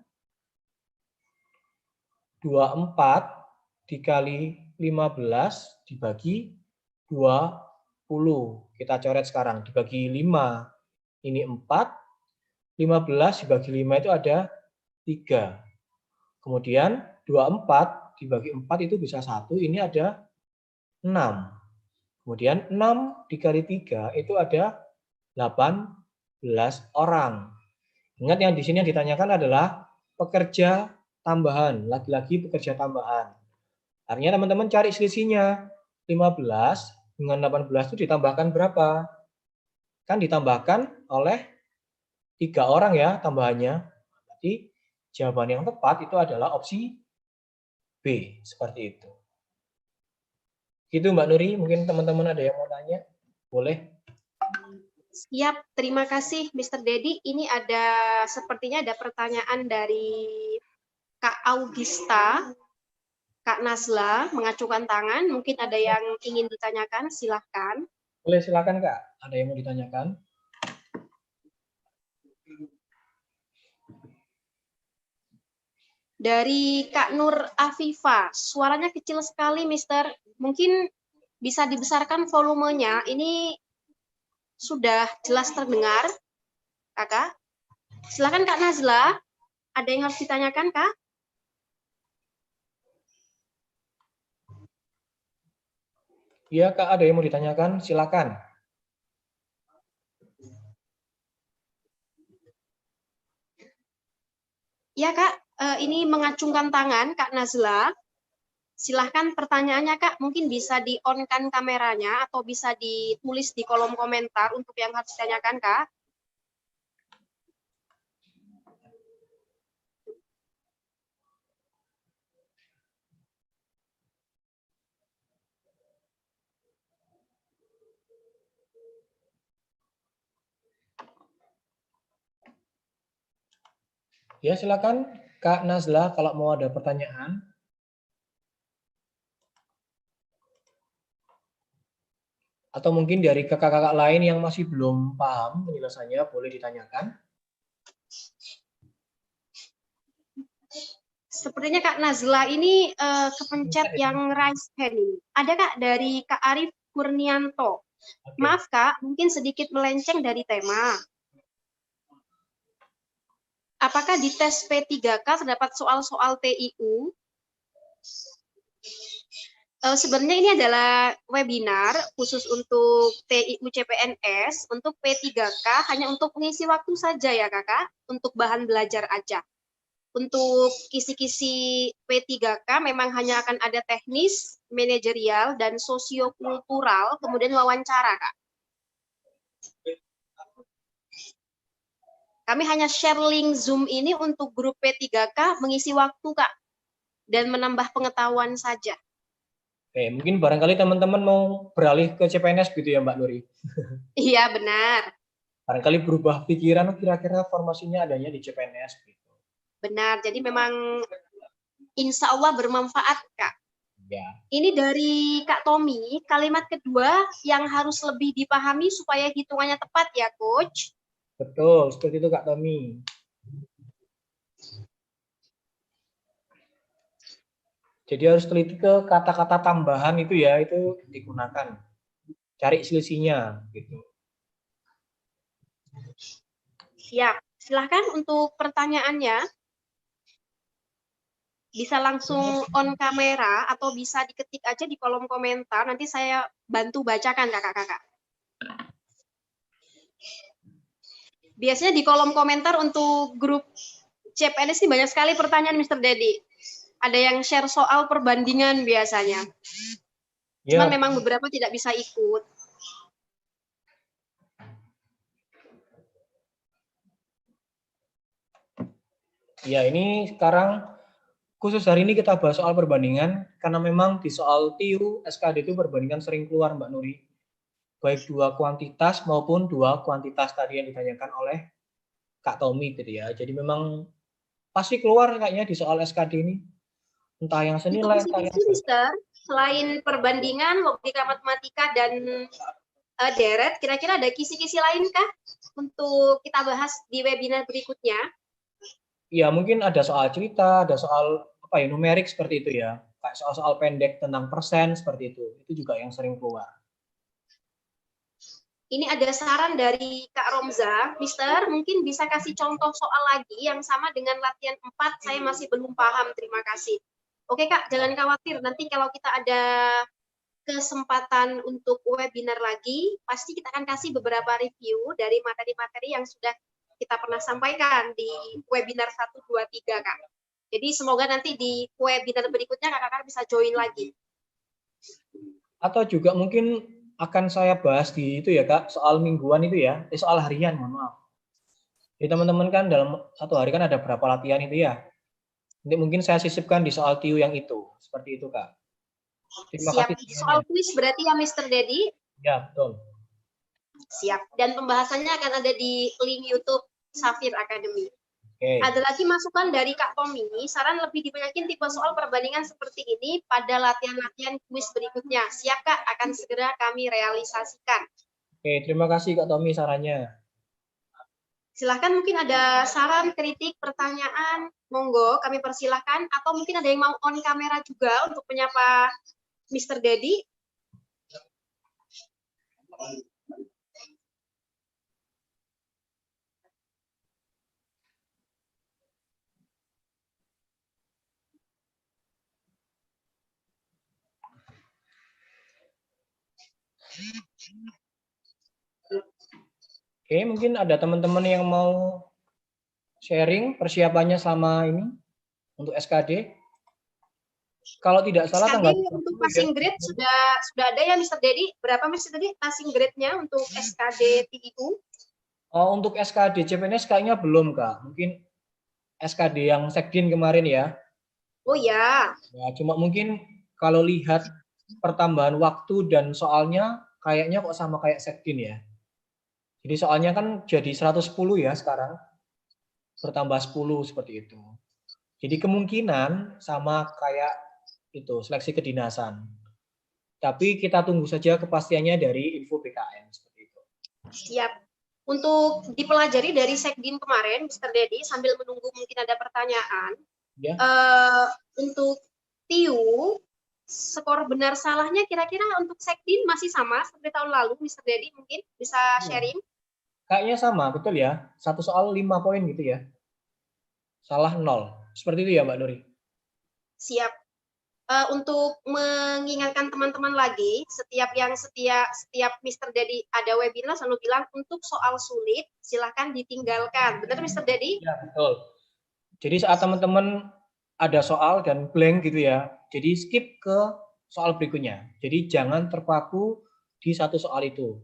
[SPEAKER 2] 24 dikali 15 dibagi 20. Kita coret sekarang, dibagi 5. Ini 4, 15 dibagi 5 itu ada 3. Kemudian 24 dibagi 4 itu bisa 1, ini ada 6. Kemudian 6 dikali 3 itu ada 18 orang. Ingat yang di sini yang ditanyakan adalah pekerja tambahan, lagi-lagi pekerja tambahan. Artinya teman-teman cari selisihnya. 15 dengan 18 itu ditambahkan berapa? Kan ditambahkan oleh 3 orang ya tambahannya. Berarti jawaban yang tepat itu adalah opsi B, seperti itu. Gitu Mbak Nuri, mungkin teman-teman ada yang mau tanya? Boleh.
[SPEAKER 1] Siap, terima kasih Mr. Dedi. Ini sepertinya ada pertanyaan dari Kak Augusta, Kak Nazla mengacukan tangan. Mungkin ada yang ingin ditanyakan, silahkan.
[SPEAKER 2] Boleh, silakan Kak. Ada yang mau ditanyakan?
[SPEAKER 1] Dari Kak Nur Afifa, suaranya kecil sekali, Mister. Mungkin bisa dibesarkan volumenya. Ini sudah jelas terdengar, Kakak. Silakan Kak Nazla. Ada yang harus ditanyakan, Kak?
[SPEAKER 2] Iya, Kak, ada yang mau ditanyakan? Silakan.
[SPEAKER 1] Ya, Kak. Ini mengacungkan tangan, Kak Nazla. Silahkan pertanyaannya, Kak. Mungkin bisa di-on-kan kameranya atau bisa ditulis di kolom komentar untuk yang harus ditanyakan, Kak.
[SPEAKER 2] Ya, silakan Kak Nazla kalau mau ada pertanyaan. Atau mungkin dari kakak-kakak lain yang masih belum paham penjelasannya, boleh ditanyakan.
[SPEAKER 1] Sepertinya Kak Nazla ini kepencet yang raise hand ini. Ada Kak dari Kak Arif Kurnianto.
[SPEAKER 2] Oke.
[SPEAKER 1] Maaf Kak, mungkin sedikit melenceng dari tema. Apakah di tes P3K terdapat soal-soal TIU? Sebenarnya ini adalah webinar khusus untuk TIU CPNS, untuk P3K hanya untuk mengisi waktu saja ya kakak, untuk bahan belajar aja. Untuk kisi-kisi P3K memang hanya akan ada teknis, manajerial, dan sosiokultural, kemudian wawancara kak. Kami hanya share link Zoom ini untuk grup P3K mengisi waktu kak, dan menambah pengetahuan saja.
[SPEAKER 2] Oke, mungkin barangkali teman-teman mau beralih ke CPNS gitu ya Mbak Nuri?
[SPEAKER 1] Iya, benar.
[SPEAKER 2] Barangkali berubah pikiran, kira-kira formasinya adanya di CPNS gitu.
[SPEAKER 1] Benar, jadi memang insya Allah bermanfaat, Kak.
[SPEAKER 2] Ya.
[SPEAKER 1] Ini dari Kak Tommy, kalimat kedua yang harus lebih dipahami supaya hitungannya tepat ya, Coach.
[SPEAKER 2] Betul, seperti itu Kak Tommy. Jadi harus teliti ke kata-kata tambahan itu ya, itu digunakan. Cari selisihnya gitu.
[SPEAKER 1] Siap. Silahkan untuk pertanyaannya. Bisa langsung on kamera atau bisa diketik aja di kolom komentar. Nanti saya bantu bacakan kakak-kakak. Biasanya di kolom komentar untuk grup CPNS ini banyak sekali pertanyaan Mr. Dedi. Ada yang share soal perbandingan biasanya. Cuman memang beberapa tidak bisa ikut.
[SPEAKER 2] Ya, ini sekarang khusus hari ini kita bahas soal perbandingan karena memang di soal TIU SKD itu perbandingan sering keluar Mbak Nuri. Baik dua kuantitas maupun dua kuantitas tadi yang ditanyakan oleh Kak Tommy gitu ya. Jadi memang pasti keluar kayaknya di soal SKD ini. Entah yang senilai, entah yang
[SPEAKER 1] Mister, selain perbandingan, logika matematika dan deret, kira-kira ada kisi-kisi lain kah untuk kita bahas di webinar berikutnya?
[SPEAKER 2] Ya, mungkin ada soal cerita, ada soal apa ya, numerik seperti itu ya. Kayak soal-soal pendek tentang persen seperti itu. Itu juga yang sering keluar.
[SPEAKER 1] Ini ada saran dari Kak Romza, Mister, mungkin bisa kasih contoh soal lagi yang sama dengan latihan 4, saya masih belum paham, terima kasih. Oke Kak, jangan khawatir, nanti kalau kita ada kesempatan untuk webinar lagi, pasti kita akan kasih beberapa review dari materi-materi yang sudah kita pernah sampaikan di webinar 1, 2, 3 Kak. Jadi semoga nanti di webinar berikutnya kakak-kakak bisa join lagi.
[SPEAKER 2] Atau juga mungkin akan saya bahas di itu ya Kak, soal mingguan itu ya, soal harian, mohon maaf. Jadi teman-teman kan dalam satu hari kan ada berapa latihan itu ya. Nanti mungkin saya sisipkan di soal TIU yang itu, seperti itu Kak. Terima
[SPEAKER 1] Siap,
[SPEAKER 2] kasih.
[SPEAKER 1] soal kuis berarti ya Mr. Dedi?
[SPEAKER 2] Ya, betul.
[SPEAKER 1] Siap, dan pembahasannya akan ada di link YouTube Safir Academy.
[SPEAKER 2] Okay.
[SPEAKER 1] Ada lagi masukan dari Kak Tommy, saran lebih dibanyakin tipe soal perbandingan seperti ini pada latihan-latihan kuis berikutnya. Siap Kak, akan segera kami realisasikan.
[SPEAKER 2] Oke, terima kasih Kak Tommy sarannya.
[SPEAKER 1] Silahkan mungkin ada saran, kritik, pertanyaan, monggo kami persilahkan. Atau mungkin ada yang mau on kamera juga untuk menyapa Mr. Dedi.
[SPEAKER 2] Oke, mungkin ada teman-teman yang mau sharing persiapannya selama ini untuk SKD. Kalau tidak salah
[SPEAKER 1] SKD
[SPEAKER 2] tanggal
[SPEAKER 1] untuk passing grade sudah ada ya Mr. Dedi. Berapa Mr. Dedi passing grade-nya untuk SKD TIU?
[SPEAKER 2] Oh, untuk SKD CPNS kayaknya belum Kak. Mungkin SKD yang Sekdin kemarin ya.
[SPEAKER 1] Oh ya.
[SPEAKER 2] Ya, cuma mungkin kalau lihat pertambahan waktu dan soalnya kayaknya kok sama kayak Sekdin ya. Jadi soalnya kan jadi 110 ya sekarang. Bertambah 10 seperti itu. Jadi kemungkinan sama kayak itu seleksi kedinasan. Tapi kita tunggu saja kepastiannya dari info BKN seperti itu.
[SPEAKER 1] Siap. Untuk dipelajari dari Sekdim kemarin, Mr. Dedi, sambil menunggu mungkin ada pertanyaan.
[SPEAKER 2] Ya.
[SPEAKER 1] Untuk TIU, skor benar salahnya kira-kira untuk Sekdim masih sama seperti tahun lalu, Mr. Dedi mungkin bisa sharing?
[SPEAKER 2] Kayaknya sama, betul ya. Satu soal 5 poin gitu ya. Salah 0. Seperti itu ya, Mbak Nuri?
[SPEAKER 1] Siap. Untuk mengingatkan teman-teman lagi, setiap Mr. Dedi ada webinar selalu bilang untuk soal sulit silahkan ditinggalkan. Benar Mr. Dedi?
[SPEAKER 2] Ya, betul. Jadi saat teman-teman ada soal dan blank gitu ya, jadi skip ke soal berikutnya. Jadi jangan terpaku di satu soal itu.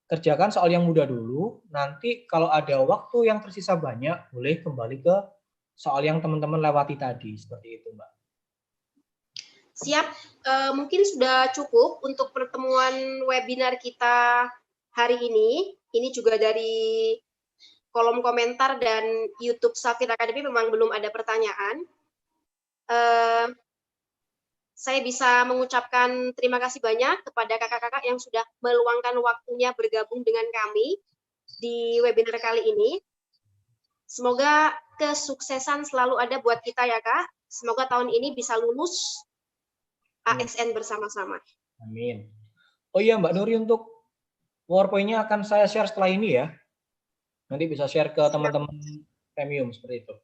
[SPEAKER 2] Kerjakan soal yang mudah dulu, nanti kalau ada waktu yang tersisa banyak, boleh kembali ke soal yang teman-teman lewati tadi, seperti itu, Mbak.
[SPEAKER 1] Siap, mungkin sudah cukup untuk pertemuan webinar kita hari ini. Ini juga dari kolom komentar dan YouTube Safir Academy memang belum ada pertanyaan. Saya bisa mengucapkan terima kasih banyak kepada kakak-kakak yang sudah meluangkan waktunya bergabung dengan kami di webinar kali ini. Semoga kesuksesan selalu ada buat kita ya Kak. Semoga tahun ini bisa lulus ASN bersama-sama.
[SPEAKER 2] Amin. Oh iya Mbak Nuri, untuk PowerPoint-nya akan saya share setelah ini ya. Nanti bisa share ke teman-teman premium seperti itu.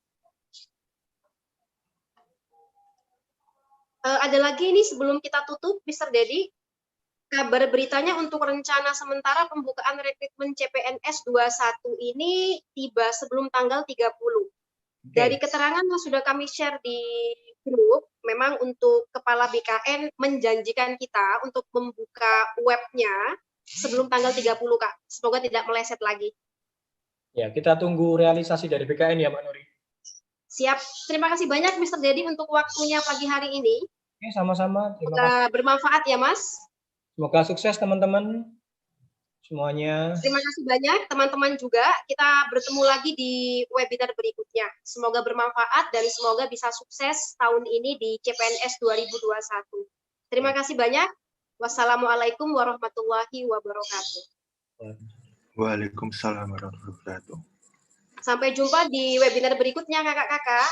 [SPEAKER 1] Ada lagi ini sebelum kita tutup, Mr. Dedi, kabar beritanya untuk rencana sementara pembukaan rekrutmen CPNS 21 ini tiba sebelum tanggal 30. Dari keterangan yang sudah kami share di grup, memang untuk Kepala BKN menjanjikan kita untuk membuka webnya sebelum tanggal 30, Kak. Semoga tidak meleset lagi.
[SPEAKER 2] Ya, kita tunggu realisasi dari BKN ya, Mbak Nuri.
[SPEAKER 1] Siap. Terima kasih banyak, Mr. Dedi, untuk waktunya pagi hari ini.
[SPEAKER 2] Oke, sama-sama. Terima kasih.
[SPEAKER 1] Bermanfaat ya, Mas.
[SPEAKER 2] Semoga sukses, teman-teman. Semuanya.
[SPEAKER 1] Terima kasih banyak teman-teman juga. Kita bertemu lagi di webinar berikutnya. Semoga bermanfaat dan semoga bisa sukses tahun ini di CPNS 2021. Terima kasih banyak. Wassalamualaikum warahmatullahi wabarakatuh.
[SPEAKER 3] Waalaikumsalam warahmatullahi wabarakatuh.
[SPEAKER 1] Sampai jumpa di webinar berikutnya kakak-kakak.